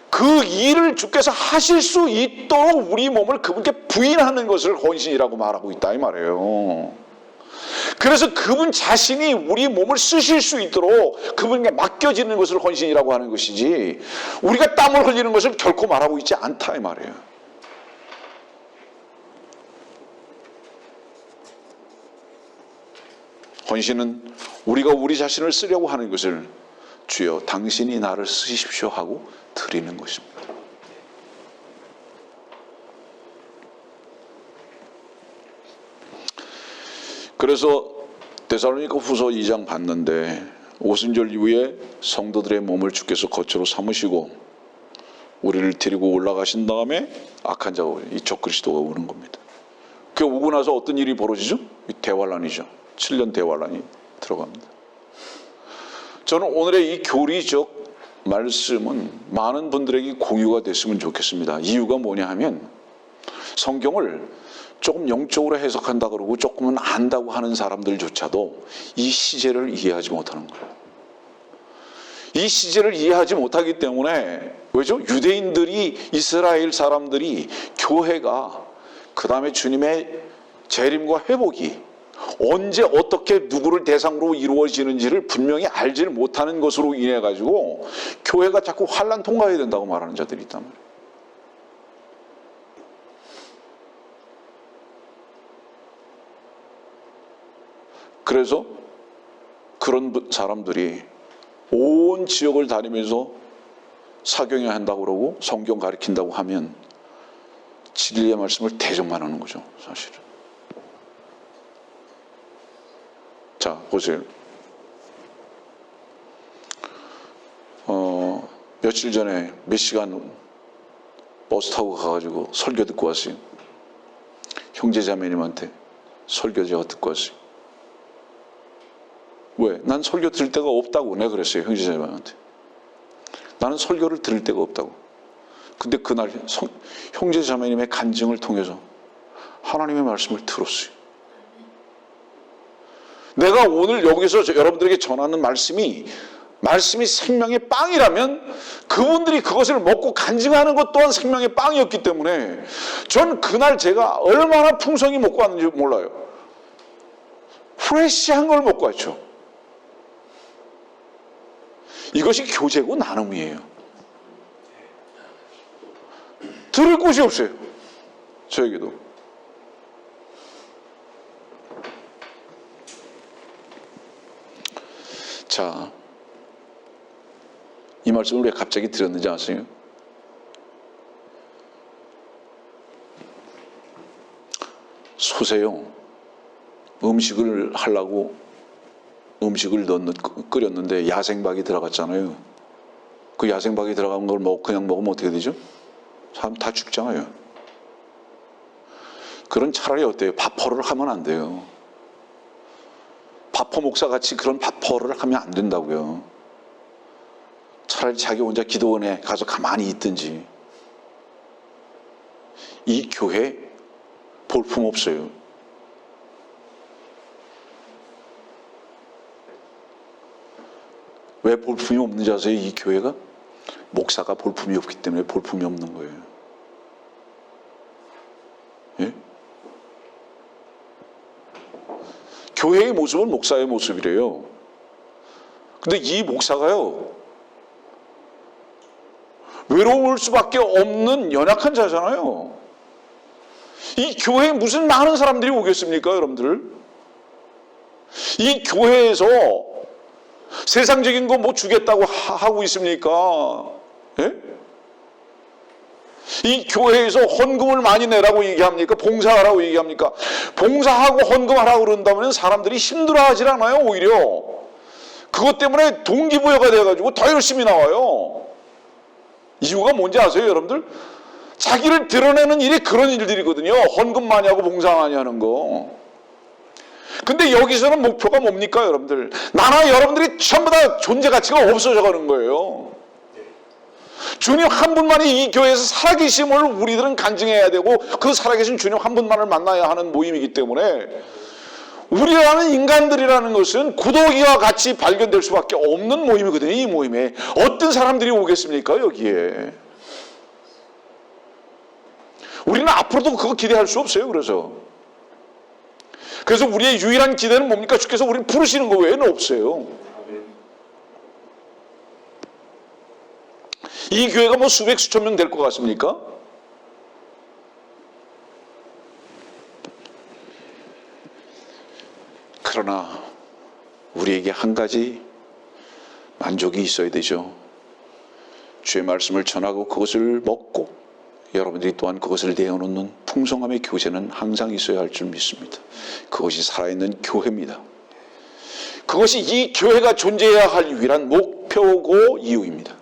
그 일을 주께서 하실 수 있도록 우리 몸을 그분께 부인하는 것을 헌신이라고 말하고 있다, 이 말이에요. 그래서 그분 자신이 우리 몸을 쓰실 수 있도록 그분에게 맡겨지는 것을 헌신이라고 하는 것이지 우리가 땀을 흘리는 것을 결코 말하고 있지 않다, 이 말이에요. 헌신은 우리가 우리 자신을 쓰려고 하는 것을 주여 당신이 나를 쓰십시오 하고 드리는 것입니다. 그래서 데살로니가 후서 2장 봤는데 오순절 이후에 성도들의 몸을 주께서 거처로 삼으시고 우리를 데리고 올라가신 다음에 악한 자가 이 적그리스도가 오는 겁니다. 그 오고 나서 어떤 일이 벌어지죠? 대환란이죠. 7년 대환란이 들어갑니다. 저는 오늘의 이 교리적 말씀은 많은 분들에게 공유가 됐으면 좋겠습니다. 이유가 뭐냐 하면 성경을 조금 영적으로 해석한다 그러고 조금은 안다고 하는 사람들조차도 이 시제를 이해하지 못하는 거예요. 이 시제를 이해하지 못하기 때문에 왜죠? 유대인들이 이스라엘 사람들이 교회가 그 다음에 주님의 재림과 회복이 언제 어떻게 누구를 대상으로 이루어지는지를 분명히 알지를 못하는 것으로 인해 가지고 교회가 자꾸 환난 통과해야 된다고 말하는 자들이 있단 말이에요. 그래서 그런 사람들이 온 지역을 다니면서 사경해야 한다고 그러고 성경 가르친다고 하면 진리의 말씀을 대적만 하는 거죠, 사실은. 자, 보세요. 며칠 전에 몇 시간 버스 타고 가가지고 설교 듣고 왔어요. 형제자매님한테 설교 제가 듣고 왔어요. 왜? 난 설교 들을 데가 없다고 내가 그랬어요, 형제자매한테. 나는 설교를 들을 데가 없다고. 근데 그날 형제자매님의 간증을 통해서 하나님의 말씀을 들었어요. 내가 오늘 여기서 여러분들에게 전하는 말씀이 말씀이 생명의 빵이라면 그분들이 그것을 먹고 간증하는 것 또한 생명의 빵이었기 때문에 전 그날 제가 얼마나 풍성히 먹고 왔는지 몰라요. 프레시한 걸 먹고 왔죠. 이것이 교제고 나눔이에요. 들을 곳이 없어요. 저에게도. 자, 이 말씀을 왜 갑자기 드렸는지 아세요? 솥에요, 음식을 하려고 음식을 끓였는데 야생박이 들어갔잖아요. 그 야생박이 들어간 걸 그냥 먹으면 어떻게 되죠? 사람 다 죽잖아요. 그런 차라리 어때요? 밥퍼를 하면 안 돼요. 밥퍼 목사 같이 그런 밥퍼를 하면 안 된다고요. 차라리 자기 혼자 기도원에 가서 가만히 있든지. 이 교회 볼품 없어요. 왜 볼품이 없는지 아세요? 이 교회가 목사가 볼품이 없기 때문에 볼품이 없는 거예요. 예? 교회의 모습은 목사의 모습이래요. 근데 이 목사가요, 외로울 수밖에 없는 연약한 자잖아요. 이 교회에 무슨 많은 사람들이 오겠습니까, 여러분들? 이 교회에서 세상적인 거 뭐 주겠다고 하고 있습니까? 예? 이 교회에서 헌금을 많이 내라고 얘기합니까? 봉사하라고 얘기합니까? 봉사하고 헌금하라고 그런다면 사람들이 힘들어하지 않아요, 오히려. 그것 때문에 동기부여가 돼가지고 더 열심히 나와요. 이유가 뭔지 아세요, 여러분들? 자기를 드러내는 일이 그런 일들이거든요. 헌금 많이 하고 봉사 많이 하는 거. 근데 여기서는 목표가 뭡니까, 여러분들? 나나 여러분들이 전부 다 존재 가치가 없어져 가는 거예요. 주님 한 분만이 이 교회에서 살아계심을 우리들은 간증해야 되고, 그 살아계신 주님 한 분만을 만나야 하는 모임이기 때문에 우리라는 인간들이라는 것은 구더기와 같이 발견될 수밖에 없는 모임이거든요. 이 모임에 어떤 사람들이 오겠습니까, 여기에? 우리는 앞으로도 그거 기대할 수 없어요. 그래서 우리의 유일한 기대는 뭡니까? 주께서 우리를 부르시는 거 외에는 없어요. 이 교회가 뭐 수백 수천 명 될 것 같습니까? 그러나 우리에게 한 가지 만족이 있어야 되죠. 주의 말씀을 전하고 그것을 먹고 여러분들이 또한 그것을 내어놓는 풍성함의 교제는 항상 있어야 할 줄 믿습니다. 그것이 살아있는 교회입니다. 그것이 이 교회가 존재해야 할 유일한 목표고 이유입니다.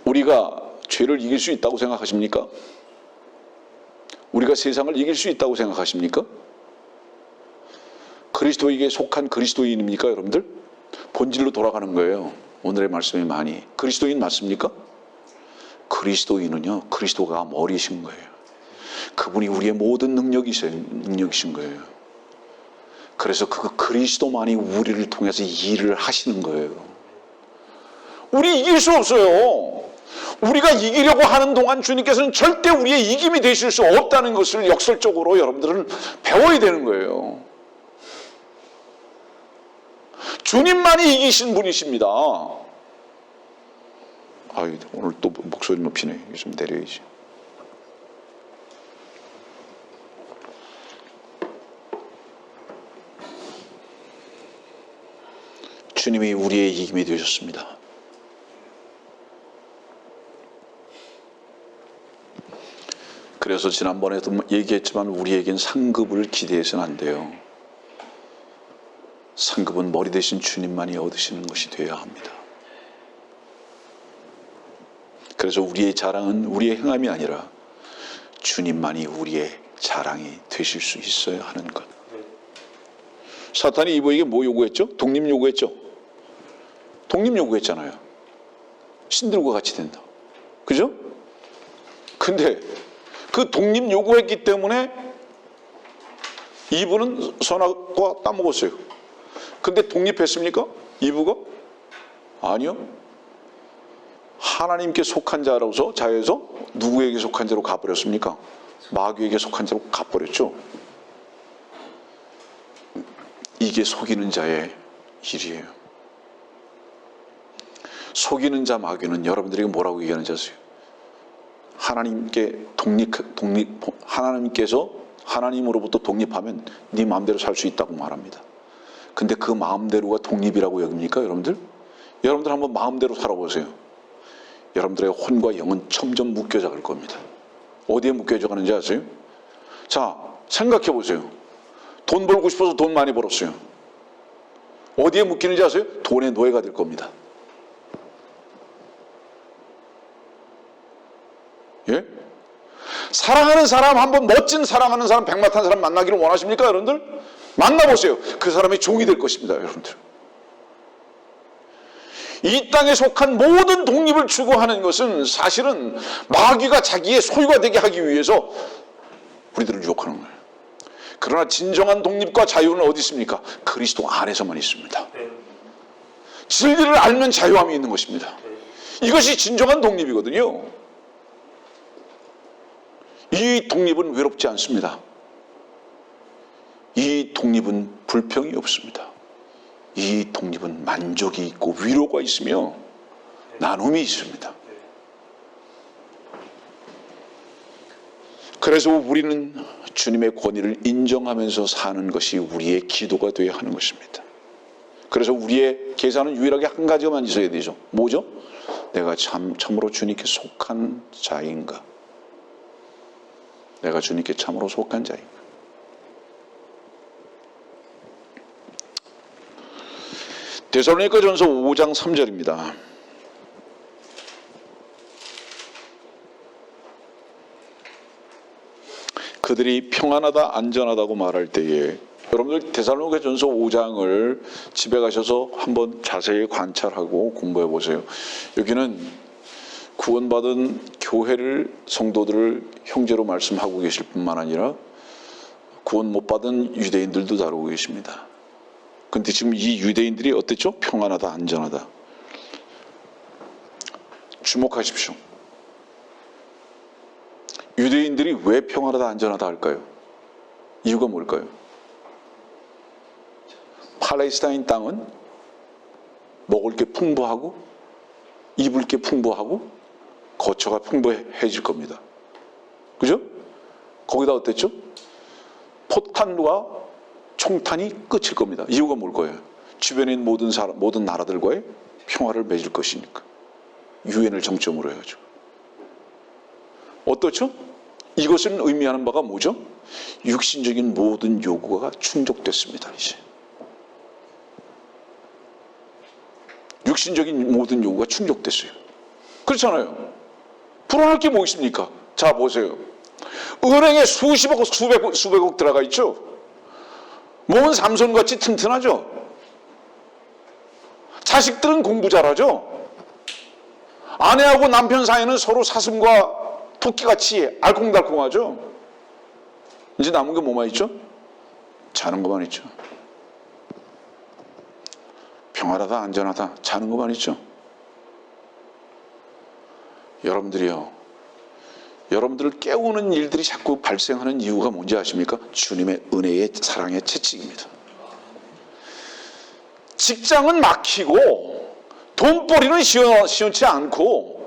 우리가 죄를 이길 수 있다고 생각하십니까? 우리가 세상을 이길 수 있다고 생각하십니까? 그리스도에게 속한 그리스도인입니까, 여러분들? 본질로 돌아가는 거예요. 오늘의 말씀이 많이. 그리스도인 맞습니까? 그리스도인은요, 그리스도가 머리신 거예요. 그분이 우리의 모든 능력이신 거예요. 그래서 그 그리스도만이 우리를 통해서 일을 하시는 거예요. 우리 이길 수 없어요. 우리가 이기려고 하는 동안 주님께서는 절대 우리의 이김이 되실 수 없다는 것을 역설적으로 여러분들은 배워야 되는 거예요. 주님만이 이기신 분이십니다. 오늘 또 목소리 높이네. 이거 좀 내려야지. 주님이 우리의 이김이 되셨습니다. 그래서 지난번에도 얘기했지만 우리에겐 상급을 기대해서는 안 돼요. 상급은 머리 대신 주님만이 얻으시는 것이 되어야 합니다. 그래서 우리의 자랑은 우리의 행함이 아니라 주님만이 우리의 자랑이 되실 수 있어야 하는 것. 사탄이 이보에게 뭐 요구했죠? 독립 요구했죠? 독립 요구했잖아요. 신들과 같이 된다. 그죠? 근데 그 독립 요구했기 때문에 이브는 선악과 따먹었어요. 근데 독립했습니까? 이브가? 아니요. 하나님께 속한 자로서 자에서 누구에게 속한 자로 가버렸습니까? 마귀에게 속한 자로 가버렸죠. 이게 속이는 자의 일이에요. 속이는 자 마귀는 여러분들에게 뭐라고 얘기하는지 아세요? 하나님께서 하나님으로부터 독립하면 네 마음대로 살 수 있다고 말합니다. 근데 그 마음대로가 독립이라고 여깁니까, 여러분들? 여러분들 한번 마음대로 살아보세요. 여러분들의 혼과 영은 점점 묶여져 갈 겁니다. 어디에 묶여져 가는지 아세요? 자, 생각해 보세요. 돈 벌고 싶어서 돈 많이 벌었어요. 어디에 묶이는지 아세요? 돈의 노예가 될 겁니다. 예? 사랑하는 사람, 한번 멋진 사랑하는 사람, 백마탄 사람 만나기를 원하십니까, 여러분들? 만나보세요. 그 사람이 종이 될 것입니다, 여러분들. 이 땅에 속한 모든 독립을 추구하는 것은 사실은 마귀가 자기의 소유가 되게 하기 위해서 우리들을 유혹하는 거예요. 그러나 진정한 독립과 자유는 어디 있습니까? 그리스도 안에서만 있습니다. 진리를 알면 자유함이 있는 것입니다. 이것이 진정한 독립이거든요. 이 독립은 외롭지 않습니다. 이 독립은 불평이 없습니다. 이 독립은 만족이 있고 위로가 있으며 나눔이 있습니다. 그래서 우리는 주님의 권위를 인정하면서 사는 것이 우리의 기도가 되어야 하는 것입니다. 그래서 우리의 계산은 유일하게 한 가지만 있어야 되죠. 뭐죠? 내가 참으로 주님께 속한 자인가? 내가 주님께 참으로 속한 자인가? 데살로니가전서 5장 3절입니다. 그들이 평안하다 안전하다고 말할 때에, 여러분들 데살로니가전서 5장을 집에 가셔서 한번 자세히 관찰하고 공부해 보세요. 여기는 구원받은 교회를, 성도들을 형제로 말씀하고 계실 뿐만 아니라 구원 못 받은 유대인들도 다루고 계십니다. 근데 지금 이 유대인들이 어땠죠? 평안하다, 안전하다. 주목하십시오. 유대인들이 왜 평안하다, 안전하다 할까요? 이유가 뭘까요? 팔레스타인 땅은 먹을 게 풍부하고 입을 게 풍부하고 거처가 풍부해질 겁니다. 그죠? 거기다 어땠죠? 포탄과 총탄이 끝일 겁니다. 이유가 뭘 거예요? 주변에 있는 모든 나라들과의 평화를 맺을 것이니까. 유엔을 정점으로 해가지고. 어떻죠? 이것은 의미하는 바가 뭐죠? 육신적인 모든 요구가 충족됐습니다. 이제. 육신적인 모든 요구가 충족됐어요. 그렇잖아요. 불안할 게 뭐 있습니까? 자, 보세요. 은행에 수십억, 수백억 들어가 있죠? 몸은 삼손같이 튼튼하죠? 자식들은 공부 잘하죠? 아내하고 남편 사이는 서로 사슴과 토끼같이 알콩달콩하죠? 이제 남은 게 뭐만 있죠? 자는 것만 있죠. 평안하다, 안전하다, 자는 것만 있죠. 여러분들이요, 여러분들을 깨우는 일들이 자꾸 발생하는 이유가 뭔지 아십니까? 주님의 은혜의 사랑의 채찍입니다. 직장은 막히고 돈벌이는 시원치 않고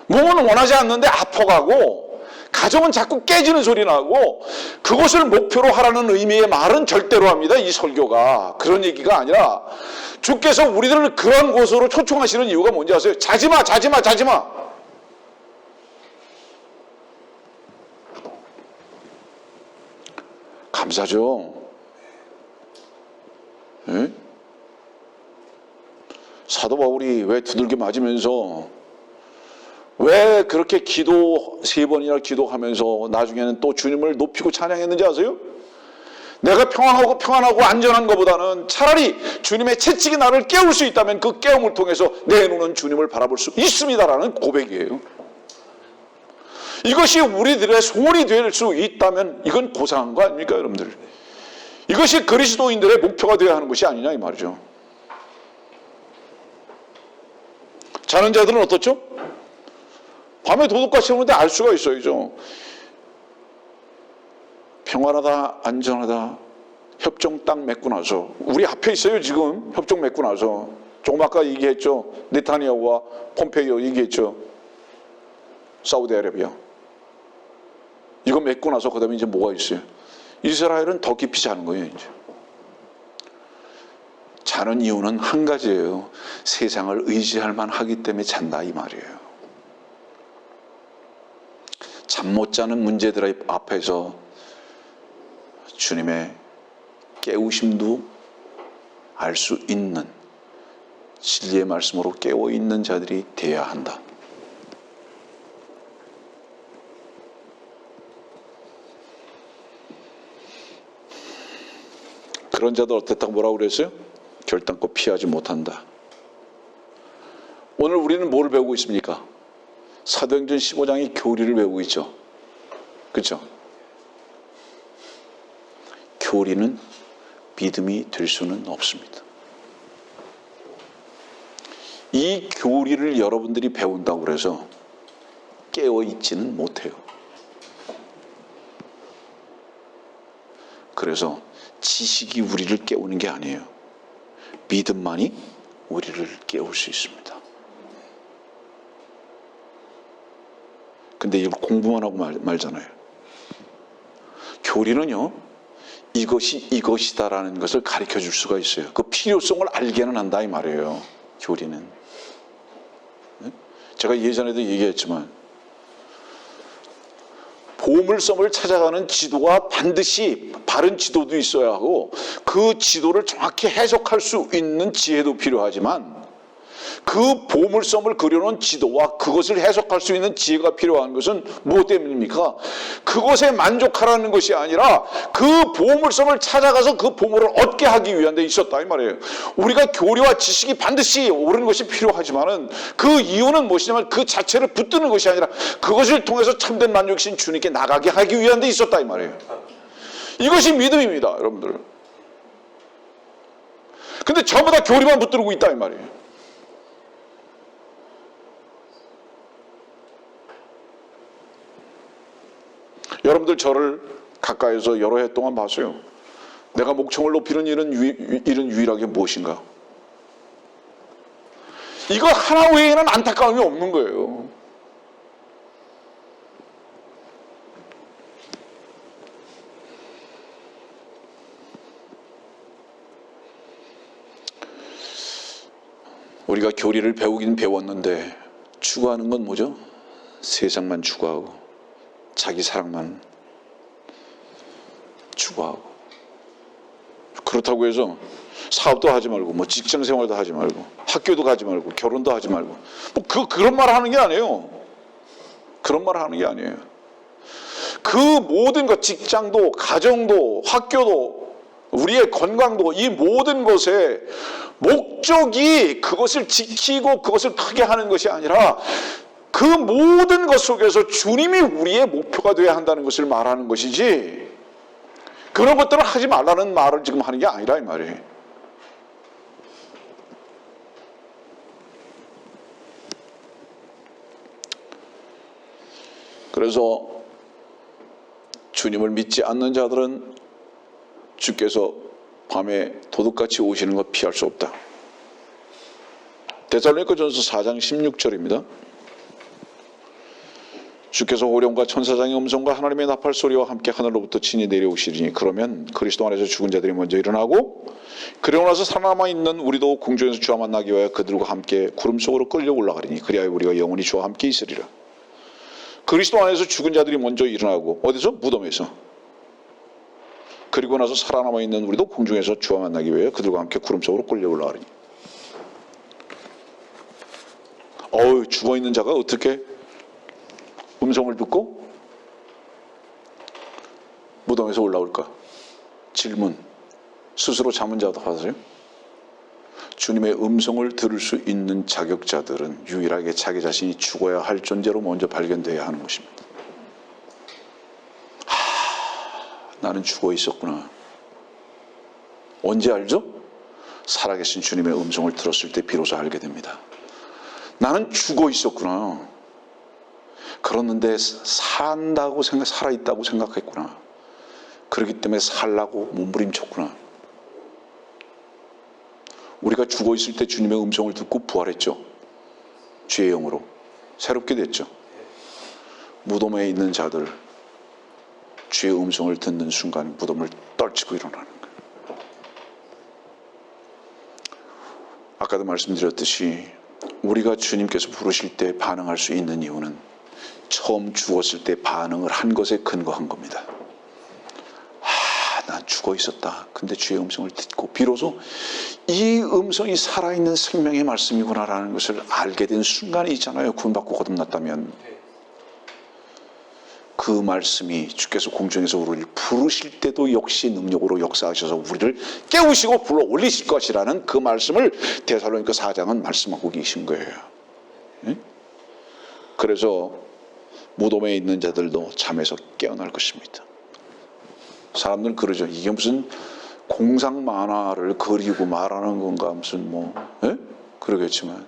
몸은 원하지 않는데 아파가고 가정은 자꾸 깨지는 소리 나고, 그것을 목표로 하라는 의미의 말은 절대로 합니다. 이 설교가 그런 얘기가 아니라 주께서 우리들을 그런 곳으로 초청하시는 이유가 뭔지 아세요? 자지마, 자지마, 자지마. 감사죠. 예? 사도 바울이 왜 두들겨 맞으면서 왜 그렇게 기도 3번이나 기도하면서 나중에는 또 주님을 높이고 찬양했는지 아세요? 내가 평안하고 안전한 것보다는 차라리 주님의 채찍이 나를 깨울 수 있다면 그 깨움을 통해서 내 눈은 주님을 바라볼 수 있습니다라는 고백이에요. 이것이 우리들의 소원이 될 수 있다면 이건 고상한 거 아닙니까, 여러분들? 이것이 그리스도인들의 목표가 되어야 하는 것이 아니냐 이 말이죠. 자는 자들은 어떻죠? 밤에 도둑같이 오는데 알 수가 있어야죠. 평안하다, 안전하다, 협정 딱 맺고 나서, 우리 앞에 있어요 지금. 협정 맺고 나서 조금 아까 얘기했죠. 네타냐후와 폼페이오 얘기했죠. 사우디아라비아 이거 맺고 나서 그 다음에 이제 뭐가 있어요? 이스라엘은 더 깊이 자는 거예요. 이제 자는 이유는 한 가지예요. 세상을 의지할 만하기 때문에 잔다 이 말이에요. 잠 못 자는 문제들 앞에서 주님의 깨우심도 알 수 있는 진리의 말씀으로 깨어 있는 자들이 되어야 한다. 그런 자들 어땠다고 뭐라고 그랬어요? 결단코 피하지 못한다. 오늘 우리는 뭘 배우고 있습니까? 사도행전 15장의 교리를 배우고 있죠. 그렇죠? 교리는 믿음이 될 수는 없습니다. 이 교리를 여러분들이 배운다고 해서 깨어있지는 못해요. 그래서 지식이 우리를 깨우는 게 아니에요. 믿음만이 우리를 깨울 수 있습니다. 근데 이걸 공부만 하고 말잖아요. 교리는요, 이것이 이것이다라는 것을 가르쳐 줄 수가 있어요. 그 필요성을 알게는 한다 이 말이에요. 교리는. 제가 예전에도 얘기했지만 보물섬을 찾아가는 지도가 반드시 바른 지도도 있어야 하고 그 지도를 정확히 해석할 수 있는 지혜도 필요하지만 그 보물섬을 그려놓은 지도와 그것을 해석할 수 있는 지혜가 필요한 것은 무엇 때문입니까? 그것에 만족하라는 것이 아니라 그 보물섬을 찾아가서 그 보물을 얻게 하기 위한 데 있었다 이 말이에요. 우리가 교리와 지식이 반드시 옳은 것이 필요하지만은 그 이유는 무엇이냐면 그 자체를 붙드는 것이 아니라 그것을 통해서 참된 만족이신 주님께 나가게 하기 위한 데 있었다 이 말이에요. 이것이 믿음입니다 여러분들. 근데 전부 다 교리만 붙들고 있다 이 말이에요. 여러분들 저를 가까이서 여러 해 동안 봤어요. 내가 목청을 높이는 일은 유일하게 무엇인가? 이거 하나 외에는 안타까움이 없는 거예요. 우리가 교리를 배우긴 배웠는데 추구하는 건 뭐죠? 세상만 추구하고 자기 사랑만 추구하고, 그렇다고 해서 사업도 하지 말고 뭐 직장 생활도 하지 말고 학교도 가지 말고 결혼도 하지 말고 뭐 그런 말 하는 게 아니에요. 그런 말 하는 게 아니에요. 그 모든 것, 직장도 가정도 학교도 우리의 건강도, 이 모든 것의 목적이 그것을 지키고 그것을 크게 하는 것이 아니라 그 모든 것 속에서 주님이 우리의 목표가 되어야 한다는 것을 말하는 것이지, 그런 것들을 하지 말라는 말을 지금 하는 게 아니라 이 말이에요. 그래서 주님을 믿지 않는 자들은 주께서 밤에 도둑같이 오시는 것 피할 수 없다. 데살로니가전서 4장 16절입니다. 주께서 호령과 천사장의 음성과 하나님의 나팔 소리와 함께 하늘로부터 친히 내려오시리니 그러면 그리스도 안에서 죽은 자들이 먼저 일어나고 그러고 나서 살아남아 있는 우리도 공중에서 주와 만나기 위하여 그들과 함께 구름 속으로 끌려 올라가리니 그리하여 우리가 영원히 주와 함께 있으리라. 그리스도 안에서 죽은 자들이 먼저 일어나고, 어디서? 무덤에서. 그리고 나서 살아남아 있는 우리도 공중에서 주와 만나기 위하여 그들과 함께 구름 속으로 끌려 올라가리니. 죽어 있는 자가 어떻게 음성을 듣고 무덤에서 올라올까? 질문. 스스로 잠은 자도 하세요? 주님의 음성을 들을 수 있는 자격자들은 유일하게 자기 자신이 죽어야 할 존재로 먼저 발견되어야 하는 것입니다. 나는 죽어 있었구나. 언제 알죠? 살아계신 주님의 음성을 들었을 때 비로소 알게 됩니다. 나는 죽어 있었구나. 그랬는데 살아있다고 생각했구나. 그렇기 때문에 살라고 몸부림쳤구나. 우리가 죽어 있을 때 주님의 음성을 듣고 부활했죠. 주의 영으로 새롭게 됐죠. 무덤에 있는 자들 주의 음성을 듣는 순간 무덤을 떨치고 일어나는 거예요. 아까도 말씀드렸듯이 우리가 주님께서 부르실 때 반응할 수 있는 이유는 처음 죽었을 때 반응을 한 것에 근거한 겁니다. 난 죽어 있었다. 근데 주의 음성을 듣고 비로소 이 음성이 살아있는 생명의 말씀이구나라는 것을 알게 된 순간이 있잖아요. 구원받고 거듭났다면. 그 말씀이 주께서 공중에서 우리를 부르실 때도 역시 능력으로 역사하셔서 우리를 깨우시고 불러 올리실 것이라는 그 말씀을 데살로니가 4장은 말씀하고 계신 거예요. 그래서 무덤에 있는 자들도 잠에서 깨어날 것입니다. 사람들은 그러죠. 이게 무슨 공상 만화를 그리고 말하는 건가 무슨 그러겠지만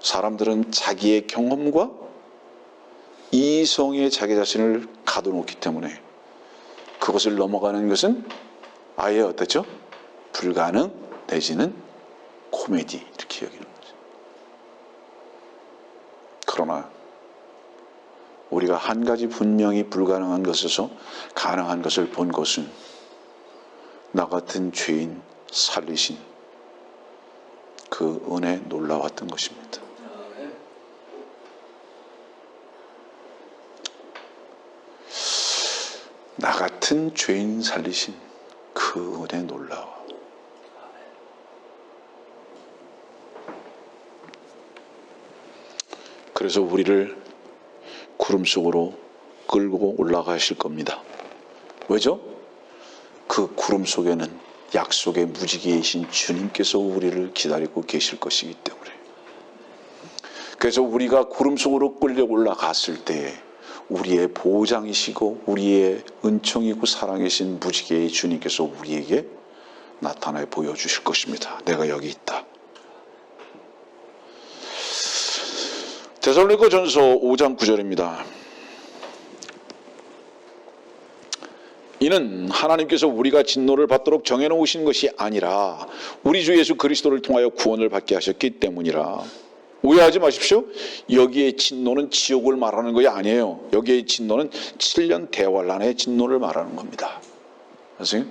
사람들은 자기의 경험과 이성에 자기 자신을 가둬놓기 때문에 그것을 넘어가는 것은 아예 어떻죠? 불가능 내지는 코미디 이렇게 여기는 거죠. 그러나 우리가 한 가지 분명히 불가능한 것에서 가능한 것을 본 것은 나 같은 죄인 살리신 그 은혜 놀라웠던 것입니다. 나 같은 죄인 살리신 그 은혜 놀라워. 그래서 우리를 구름 속으로 끌고 올라가실 겁니다. 왜죠? 그 구름 속에는 약속의 무지개이신 주님께서 우리를 기다리고 계실 것이기 때문에. 그래서 우리가 구름 속으로 끌려 올라갔을 때 우리의 보장이시고 우리의 은총이고 사랑이신 무지개의 주님께서 우리에게 나타내 보여주실 것입니다. 내가 여기 있다. 데살로니가전서 5장 9절입니다. 이는 하나님께서 우리가 진노를 받도록 정해놓으신 것이 아니라 우리 주 예수 그리스도를 통하여 구원을 받게 하셨기 때문이라. 오해하지 마십시오. 여기에 진노는 지옥을 말하는 것이 아니에요. 여기에 진노는 7년 대환란의 진노를 말하는 겁니다. 아세요?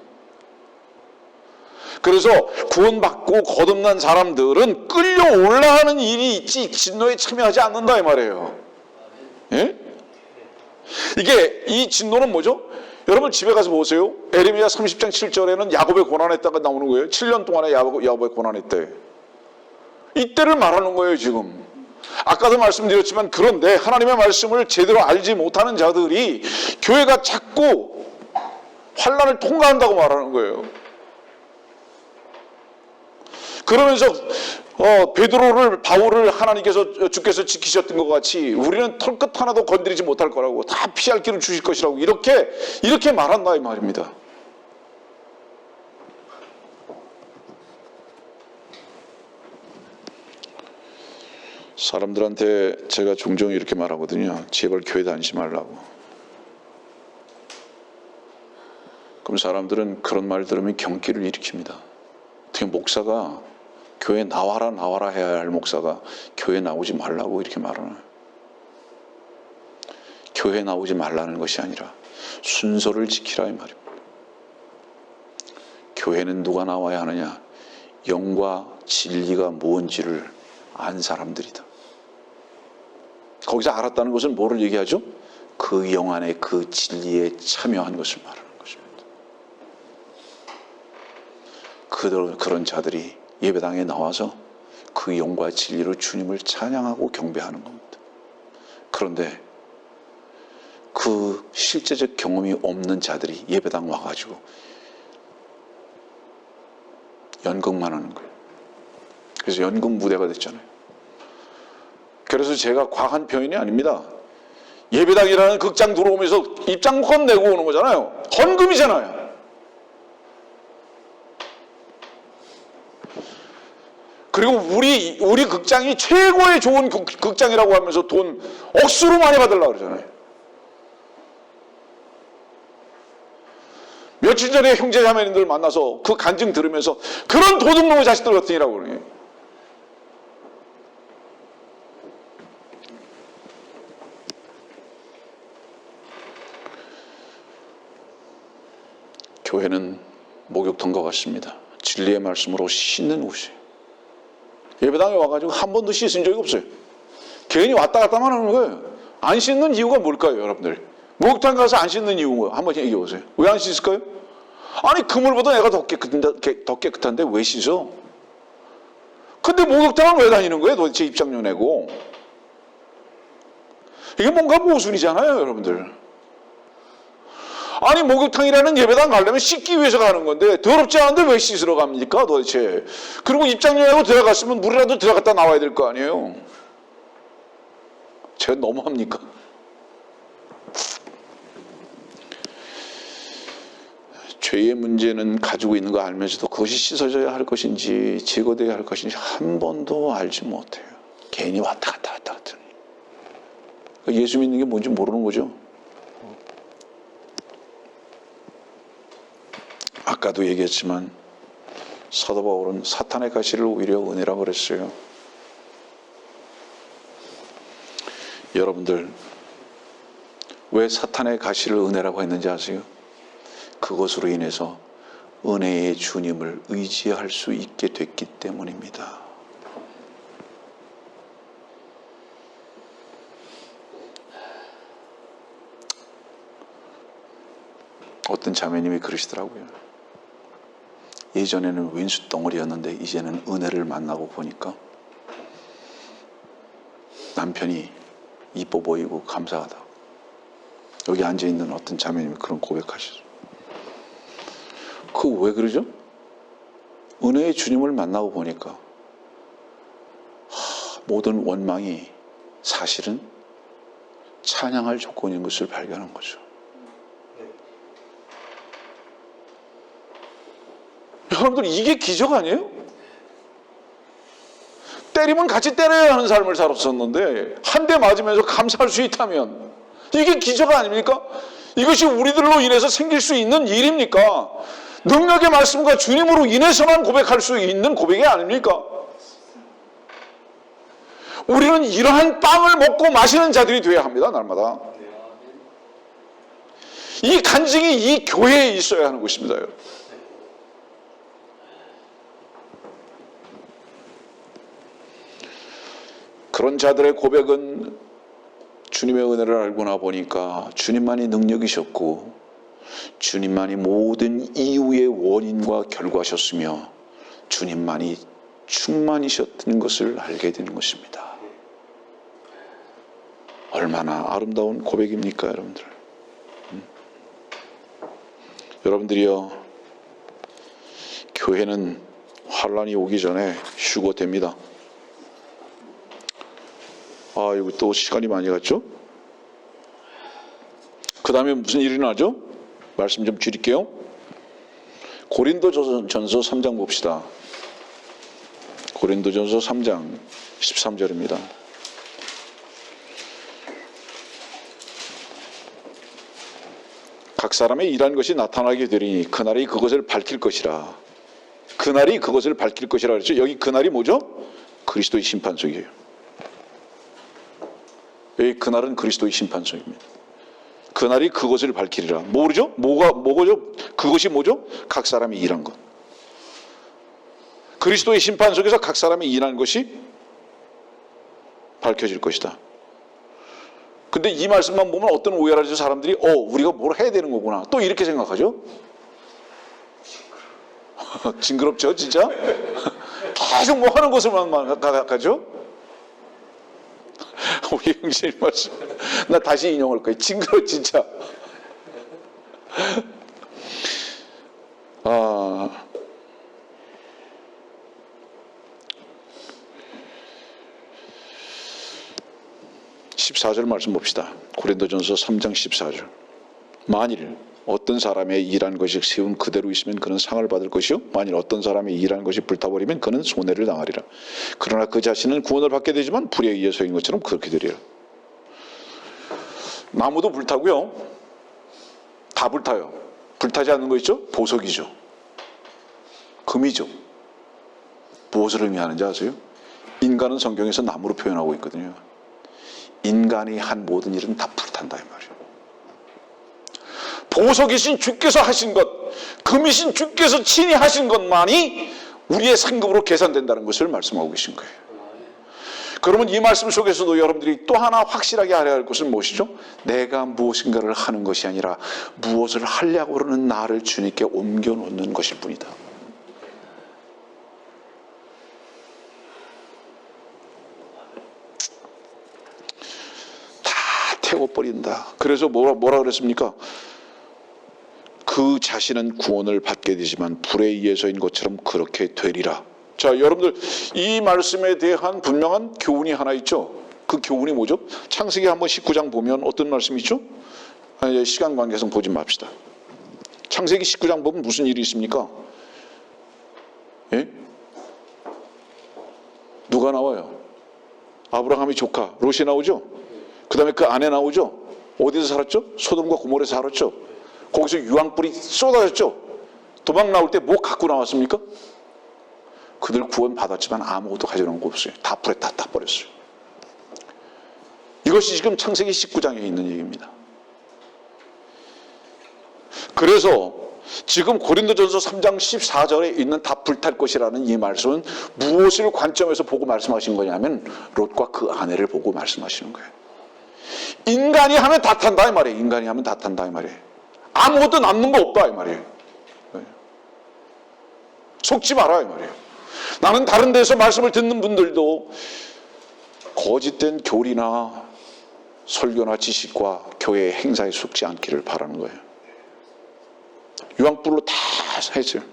그래서 구원받고 거듭난 사람들은 끌려 올라가는 일이 있지 진노에 참여하지 않는다 이 말이에요. 예? 이게 이 진노는 뭐죠? 여러분 집에 가서 보세요. 에레미야 30장 7절에는 야곱의 고난했다가 나오는 거예요. 7년 동안에 야곱의 고난했대. 이때를 말하는 거예요 지금. 아까도 말씀드렸지만 그런데 하나님의 말씀을 제대로 알지 못하는 자들이 교회가 자꾸 환난을 통과한다고 말하는 거예요. 그러면서 베드로를 바울을 주께서 지키셨던 것 같이 우리는 털끝 하나도 건드리지 못할 거라고 다 피할 길을 주실 것이라고 이렇게 말한다 이 말입니다. 사람들한테 제가 종종 이렇게 말하거든요. 제발 교회 다니지 말라고. 그럼 사람들은 그런 말 들으면 경기를 일으킵니다. 어떻게 목사가 교회 나와라 해야 할 목사가 교회 나오지 말라고 이렇게 말하나요? 교회 나오지 말라는 것이 아니라 순서를 지키라 이 말입니다. 교회는 누가 나와야 하느냐? 영과 진리가 뭔지를 안 사람들이다. 거기서 알았다는 것은 뭐를 얘기하죠? 그 영 안에 그 진리에 참여한 것을 말하는 것입니다. 그런 자들이 예배당에 나와서 그 영과 진리로 주님을 찬양하고 경배하는 겁니다. 그런데 그 실제적 경험이 없는 자들이 예배당 와가지고 연극만 하는 거예요. 그래서 연극 무대가 됐잖아요. 그래서 제가 과한 표현이 아닙니다. 예배당이라는 극장 들어오면서 입장권 내고 오는 거잖아요. 헌금이잖아요. 그리고 우리 극장이 최고의 좋은 극장이라고 하면서 돈 억수로 많이 받으려고 그러잖아요. 며칠 전에 형제자매님들 만나서 그 간증 들으면서 그런 도둑놈의 자식들 같으니라고 그러네. 교회는 목욕탕과 같습니다. 진리의 말씀으로 씻는 곳이에요. 예배당에 와가지고 한 번도 씻은 적이 없어요. 괜히 왔다 갔다만 하는 거예요. 안 씻는 이유가 뭘까요, 여러분들? 목욕탕 가서 안 씻는 이유가 한번 얘기해 보세요. 왜 안 씻을까요? 아니, 그물보다 내가 더 깨끗한데 왜 씻어? 근데 목욕탕은 왜 다니는 거예요? 도대체 입장료 내고. 이게 뭔가 모순이잖아요, 여러분들. 아니, 목욕탕이라는 예배당 가려면 씻기 위해서 가는 건데 더럽지 않은데 왜 씻으러 갑니까 도대체? 그리고 입장료 내고 들어갔으면 물이라도 들어갔다 나와야 될 거 아니에요. 제가 너무합니까? 죄의 문제는 가지고 있는 거 알면서도 그것이 씻어져야 할 것인지 제거되어야 할 것인지 한 번도 알지 못해요. 괜히 왔다 갔다 하더니. 예수 믿는 게 뭔지 모르는 거죠. 아까도 얘기했지만 사도 바울은 사탄의 가시를 오히려 은혜라고 그랬어요. 여러분들, 왜 사탄의 가시를 은혜라고 했는지 아세요? 그것으로 인해서 은혜의 주님을 의지할 수 있게 됐기 때문입니다. 어떤 자매님이 그러시더라고요. 예전에는 왼수 덩어리였는데 이제는 은혜를 만나고 보니까 남편이 이뻐 보이고 감사하다. 여기 앉아있는 어떤 자매님이 그런 고백하시죠. 그거 왜 그러죠? 은혜의 주님을 만나고 보니까 모든 원망이 사실은 찬양할 조건인 것을 발견한 거죠. 여러분들, 이게 기적 아니에요? 때리면 같이 때려야 하는 삶을 살았었는데 한 대 맞으면서 감사할 수 있다면 이게 기적 아닙니까? 이것이 우리들로 인해서 생길 수 있는 일입니까? 능력의 말씀과 주님으로 인해서만 고백할 수 있는 고백이 아닙니까? 우리는 이러한 빵을 먹고 마시는 자들이 되어야 합니다. 날마다. 이 간증이 이 교회에 있어야 하는 것입니다. 그런 자들의 고백은 주님의 은혜를 알고 나 보니까 주님만이 능력이셨고 주님만이 모든 이유의 원인과 결과셨으며 주님만이 충만이셨던 것을 알게 되는 것입니다. 얼마나 아름다운 고백입니까, 여러분들? 여러분들이요, 교회는 환란이 오기 전에 휴거됩니다. 이거 또 시간이 많이 갔죠? 그 다음에 무슨 일이 나죠? 말씀 좀 줄일게요. 고린도전서 3장 봅시다. 고린도전서 3장 13절입니다. 각 사람의 일한 것이 나타나게 되리니 그날이 그것을 밝힐 것이라. 그날이 그것을 밝힐 것이라 그랬죠. 여기 그날이 뭐죠? 그리스도의 심판석이에요. 여기 그날은 그리스도의 심판석입니다. 그날이 그것을 밝히리라. 모르죠? 뭐죠? 그것이 뭐죠? 각 사람이 일한 것. 그리스도의 심판석에서 각 사람이 일한 것이 밝혀질 것이다. 근데 이 말씀만 보면 어떤 오해를 하죠. 사람들이 우리가 뭘 해야 되는 거구나. 또 이렇게 생각하죠. 징그럽죠, 진짜? 계속 뭐 하는 것을만 가죠. 우리 형제님 말씀 나 다시 인용할 거예요. 징그러 진짜. 14절 말씀 봅시다. 고린도전서 3장 14절. 만일 어떤 사람의 일한 것이 세운 그대로 있으면 그는 상을 받을 것이요 만일 어떤 사람의 일한 것이 불타버리면 그는 손해를 당하리라. 그러나 그 자신은 구원을 받게 되지만 불에 의해서인 것처럼 그렇게 되리라. 나무도 불타고요. 다 불타요. 불타지 않는 거 있죠? 보석이죠. 금이죠. 무엇을 의미하는지 아세요? 인간은 성경에서 나무로 표현하고 있거든요. 인간이 한 모든 일은 다 불탄다 이 말이에요. 보석이신 주께서 하신 것, 금이신 주께서 친히 하신 것만이 우리의 상급으로 계산된다는 것을 말씀하고 계신 거예요. 그러면 이 말씀 속에서도 여러분들이 또 하나 확실하게 알아야 할 것은 무엇이죠? 내가 무엇인가를 하는 것이 아니라 무엇을 하려고 그러는 나를 주님께 옮겨놓는 것일 뿐이다. 다 태워버린다. 그래서 뭐라 그랬습니까? 그 자신은 구원을 받게 되지만 불에 의해서인 것처럼 그렇게 되리라. 자, 여러분들 이 말씀에 대한 분명한 교훈이 하나 있죠. 그 교훈이 뭐죠? 창세기 한번 19장 보면 어떤 말씀이 있죠? 시간 관계상 보지 맙시다. 창세기 19장 보면 무슨 일이 있습니까? 예? 누가 나와요? 아브라함의 조카 롯이 나오죠? 그 다음에 그 아내 나오죠? 어디서 살았죠? 소돔과 고모라에서 살았죠? 거기서 유황불이 쏟아졌죠? 도망 나올 때 뭐 갖고 나왔습니까? 그들 구원 받았지만 아무것도 가져놓은 거 없어요. 다 불에 다 타버렸어요. 이것이 지금 창세기 19장에 있는 얘기입니다. 그래서 지금 고린도전서 3장 14절에 있는 다 불탈 것이라는 이 말씀은 무엇을 관점에서 보고 말씀하신 거냐면 롯과 그 아내를 보고 말씀하시는 거예요. 인간이 하면 다 탄다 이 말이에요. 인간이 하면 다 탄다 이 말이에요. 아무것도 남는 거 없다 이 말이에요. 속지 마라 이 말이에요. 나는 다른 데서 말씀을 듣는 분들도 거짓된 교리나 설교나 지식과 교회의 행사에 속지 않기를 바라는 거예요. 유황불로 다 했어요.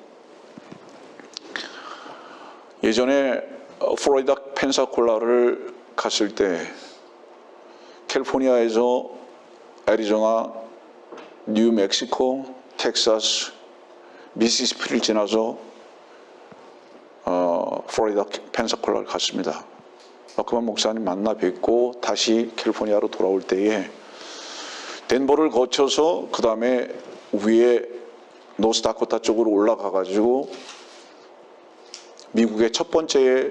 예전에 플로리다 펜사콜라를 갔을 때 캘리포니아에서 애리조나, 뉴멕시코, 텍사스, 미시시피를 지나서 플로리다 펜사콜라를 갔습니다. 그만 목사님 만나 뵙고 다시 캘리포니아로 돌아올 때에 덴버를 거쳐서 그 다음에 위에 노스다코타 쪽으로 올라가 가지고 미국의 첫 번째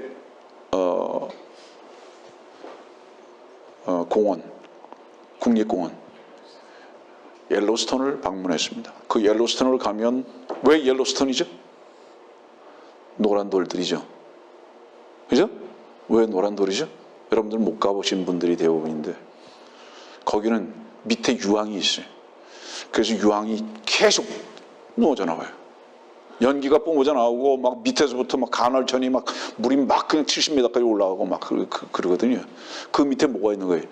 공원, 국립공원 옐로스톤을 방문했습니다. 그 옐로스톤을 가면 왜 옐로스톤이죠? 노란 돌들이죠. 그죠? 왜 노란 돌이죠? 여러분들 못 가보신 분들이 대부분인데 거기는 밑에 유황이 있어요. 그래서 유황이 계속 뿜어져 나와요. 연기가 뿜어져 나오고 막 밑에서부터 막 간헐천이 막 물이 막 그냥 70m까지 올라가고 막 그러거든요. 그 밑에 뭐가 있는 거예요?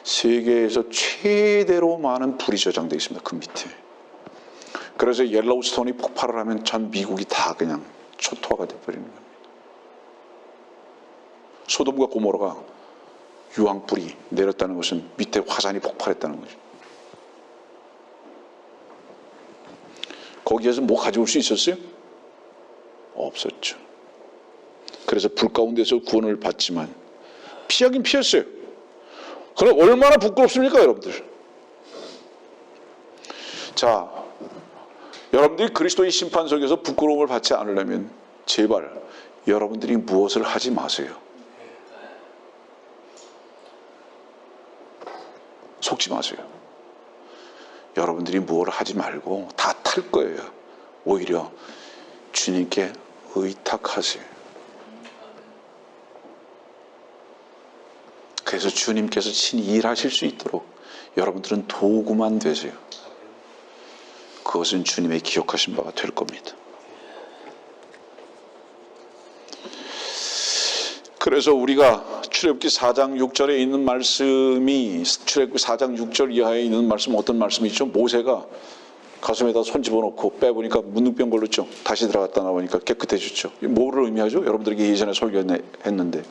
세계에서 최대로 많은 불이 저장되어 있습니다. 그 밑에. 그래서 옐로우스톤이 폭발을 하면 전 미국이 다 그냥 초토화가 돼버리는 겁니다. 소돔과 고모라가 유황불이 내렸다는 것은 밑에 화산이 폭발했다는 거죠. 거기에서 뭐 가져올 수 있었어요? 없었죠. 그래서 불 가운데서 구원을 받지만 피하긴 피했어요. 그럼 얼마나 부끄럽습니까, 여러분들? 자, 여러분들이 그리스도의 심판석에서 부끄러움을 받지 않으려면 제발 여러분들이 무엇을 하지 마세요. 속지 마세요. 여러분들이 무엇을 하지 말고 다 탈 거예요. 오히려 주님께 의탁하세요. 그래서 주님께서 친히 일하실 수 있도록 여러분들은 도구만 되세요. 그것은 주님의 기억하신 바가 될 겁니다. 그래서 우리가 출애굽기 4장 6절에 있는 말씀이 출애굽기 4장 6절 이하에 있는 말씀 어떤 말씀이죠? 모세가 가슴에다 손 집어넣고 빼보니까 문둥병 걸렸죠. 다시 들어갔다 나오니까 깨끗해졌죠. 뭐를 의미하죠? 여러분들에게 예전에 설교했는데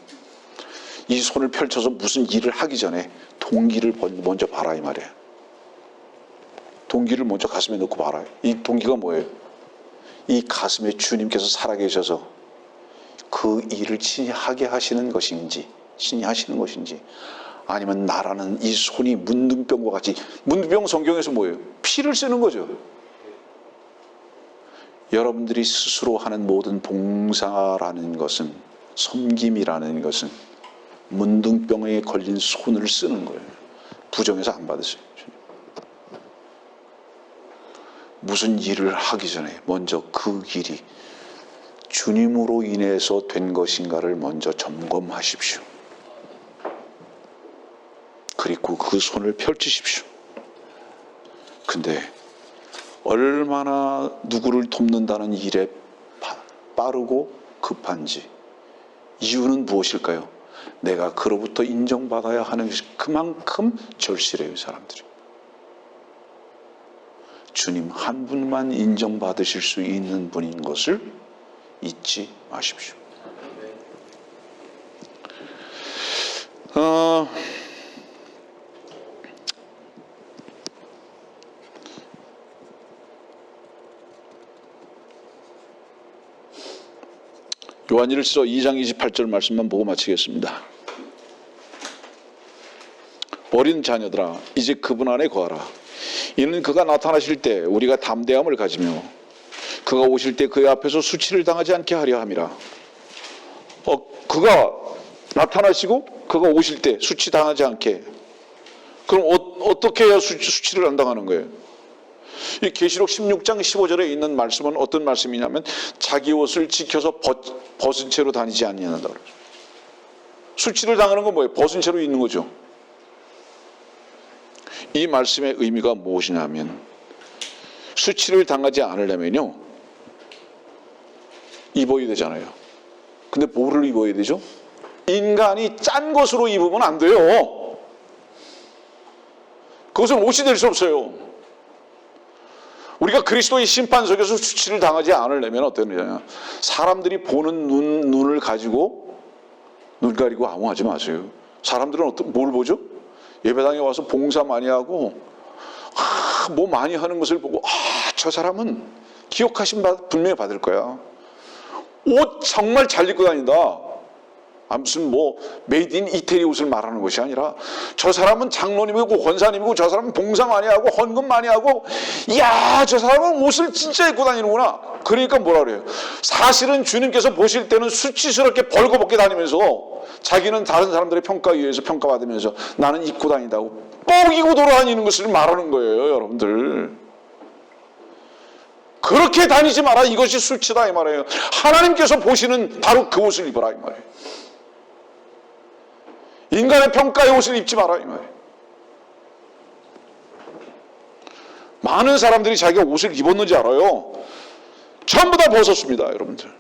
이 손을 펼쳐서 무슨 일을 하기 전에 동기를 먼저 봐라 이 말이에요. 동기를 먼저 가슴에 넣고 봐라. 이 동기가 뭐예요? 이 가슴에 주님께서 살아계셔서 그 일을 친히 하게 하시는 것인지, 친히 하시는 것인지, 아니면 나라는 이 손이 문둥병과 같이, 문둥병 성경에서 뭐예요? 피를 쓰는 거죠. 여러분들이 스스로 하는 모든 봉사라는 것은, 섬김이라는 것은 문둥병에 걸린 손을 쓰는 거예요. 부정해서 안 받으세요. 무슨 일을 하기 전에 먼저 그 일이 주님으로 인해서 된 것인가를 먼저 점검하십시오. 그리고 그 손을 펼치십시오. 근데 얼마나 누구를 돕는다는 일에 빠르고 급한지, 이유는 무엇일까요? 내가 그로부터 인정받아야 하는 것이 그만큼 절실해요, 사람들이. 주님 한 분만 인정받으실 수 있는 분인 것을 잊지 마십시오. 요한일서 2장 28절 말씀만 보고 마치겠습니다. 어린 자녀들아, 이제 그분 안에 거하라. 이는 그가 나타나실 때 우리가 담대함을 가지며 그가 오실 때 그의 앞에서 수치를 당하지 않게 하려 함이라. 그가 나타나시고 그가 오실 때 수치 당하지 않게. 그럼 어떻게 해야 수치를 안 당하는 거예요? 이 계시록 16장 15절에 있는 말씀은 어떤 말씀이냐면 자기 옷을 지켜서 벗은 채로 다니지 않는다. 수치를 당하는 건 뭐예요? 벗은 채로 있는 거죠. 이 말씀의 의미가 무엇이냐면 수치를 당하지 않으려면요, 입어야 되잖아요. 근데 뭐를 입어야 되죠? 인간이 짠 것으로 입으면 안 돼요. 그것은 옷이 될 수 없어요. 우리가 그리스도의 심판 속에서 수치를 당하지 않으려면 어떤 일이냐? 사람들이 보는 눈을 가지고 눈 가리고 아무하지 마세요. 사람들은 뭘 보죠? 예배당에 와서 봉사 많이 하고 뭐 많이 하는 것을 보고 저 사람은 기억하신 바 분명히 받을 거야. 옷 정말 잘 입고 다닌다. 무슨 뭐 메이드 인 이태리 옷을 말하는 것이 아니라 저 사람은 장로님이고 권사님이고 저 사람은 봉사 많이 하고 헌금 많이 하고, 이야 저 사람은 옷을 진짜 입고 다니는구나. 그러니까 뭐라 그래요? 사실은 주님께서 보실 때는 수치스럽게 벌거벗게 다니면서 자기는 다른 사람들의 평가에 의해서 평가받으면서 나는 입고 다닌다고 뻑이고 돌아다니는 것을 말하는 거예요. 여러분들 그렇게 다니지 마라. 이것이 수치다 이 말이에요. 하나님께서 보시는 바로 그 옷을 입어라 이 말이에요. 인간의 평가의 옷을 입지 마라 이 말이에요. 많은 사람들이 자기가 옷을 입었는지 알아요? 전부 다 벗었습니다, 여러분들.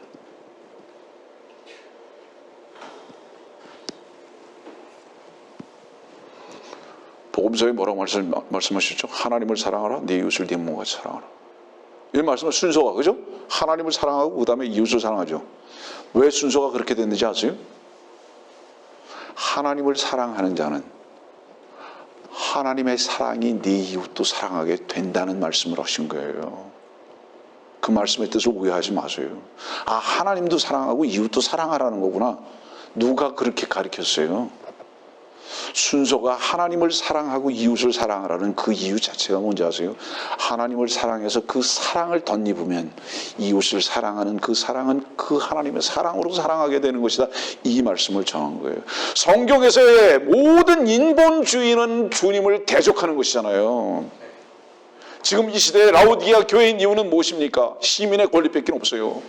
복음서에 뭐라고 말씀하셨죠? 하나님을 사랑하라, 네 이웃을 네 몸같이 사랑하라. 이 말씀은 순서가, 그죠? 하나님을 사랑하고 그 다음에 이웃을 사랑하죠. 왜 순서가 그렇게 됐는지 아세요? 하나님을 사랑하는 자는 하나님의 사랑이 네 이웃도 사랑하게 된다는 말씀을 하신 거예요. 그 말씀의 뜻을 오해하지 마세요. 하나님도 사랑하고 이웃도 사랑하라는 거구나. 누가 그렇게 가르쳤어요? 순서가 하나님을 사랑하고 이웃을 사랑하라는 그 이유 자체가 뭔지 아세요? 하나님을 사랑해서 그 사랑을 덧입으면 이웃을 사랑하는 그 사랑은 그 하나님의 사랑으로 사랑하게 되는 것이다. 이 말씀을 정한 거예요. 성경에서의 모든 인본주의는 주님을 대적하는 것이잖아요. 지금 이 시대의 라오디게아 교회인 이유는 무엇입니까? 시민의 권리밖에 없어요.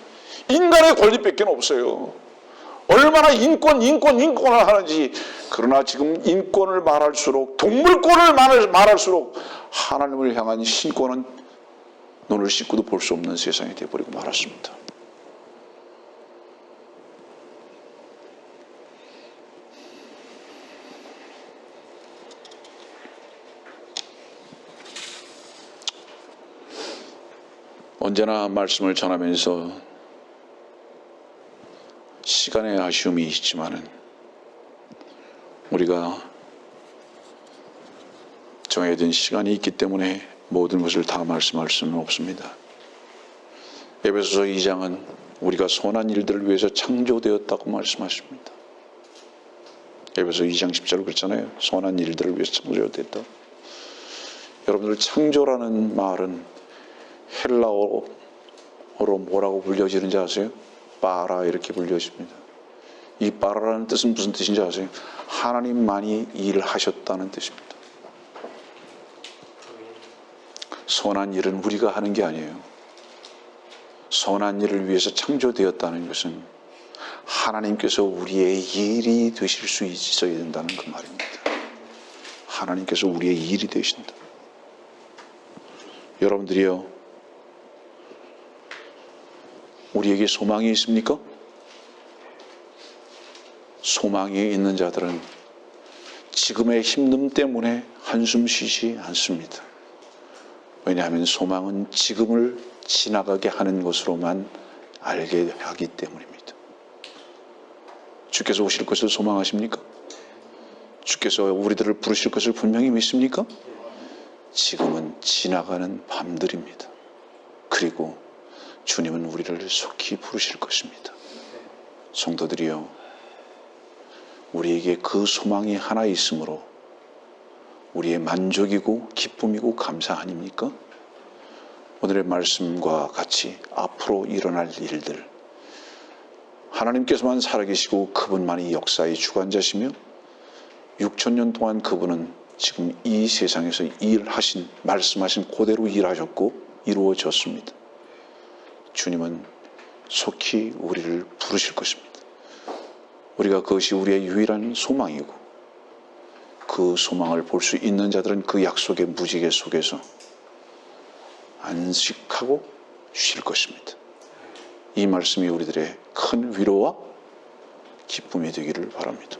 인간의 권리밖에 없어요. 얼마나 인권을 하는지. 그러나 지금 인권을 말할수록, 동물권을 말할수록 하나님을 향한 신권은 눈을 씻고도 볼 수 없는 세상이 되어버리고 말았습니다. 언제나 말씀을 전하면서 시간의 아쉬움이 있지만은 우리가 정해진 시간이 있기 때문에 모든 것을 다 말씀할 수는 없습니다. 에베소서 2장은 우리가 선한 일들을 위해서 창조되었다고 말씀하십니다. 에베소 2장 10절 그렇잖아요. 선한 일들을 위해서 창조되었다. 여러분들 창조라는 말은 헬라어로 뭐라고 불려지는지 아세요? 빠라 이렇게 불려집니다. 이 빠라라는 뜻은 무슨 뜻인지 아세요? 하나님만이 일하셨다는 뜻입니다. 선한 일은 우리가 하는 게 아니에요. 선한 일을 위해서 창조되었다는 것은 하나님께서 우리의 일이 되실 수 있어야 된다는 그 말입니다. 하나님께서 우리의 일이 되신다. 여러분들이요, 우리에게 소망이 있습니까? 소망이 있는 자들은 지금의 힘듦 때문에 한숨 쉬지 않습니다. 왜냐하면 소망은 지금을 지나가게 하는 것으로만 알게 하기 때문입니다. 주께서 오실 것을 소망하십니까? 주께서 우리들을 부르실 것을 분명히 믿습니까? 지금은 지나가는 밤들입니다. 그리고 주님은 우리를 속히 부르실 것입니다. 성도들이여, 우리에게 그 소망이 하나 있으므로 우리의 만족이고 기쁨이고 감사 아닙니까? 오늘의 말씀과 같이 앞으로 일어날 일들, 하나님께서만 살아계시고 그분만이 역사의 주관자시며 6,000년 동안 그분은 지금 이 세상에서 일하신, 말씀하신 그대로 일하셨고 이루어졌습니다. 주님은 속히 우리를 부르실 것입니다. 우리가 그것이 우리의 유일한 소망이고, 그 소망을 볼 수 있는 자들은 그 약속의 무지개 속에서 안식하고 쉴 것입니다. 이 말씀이 우리들의 큰 위로와 기쁨이 되기를 바랍니다.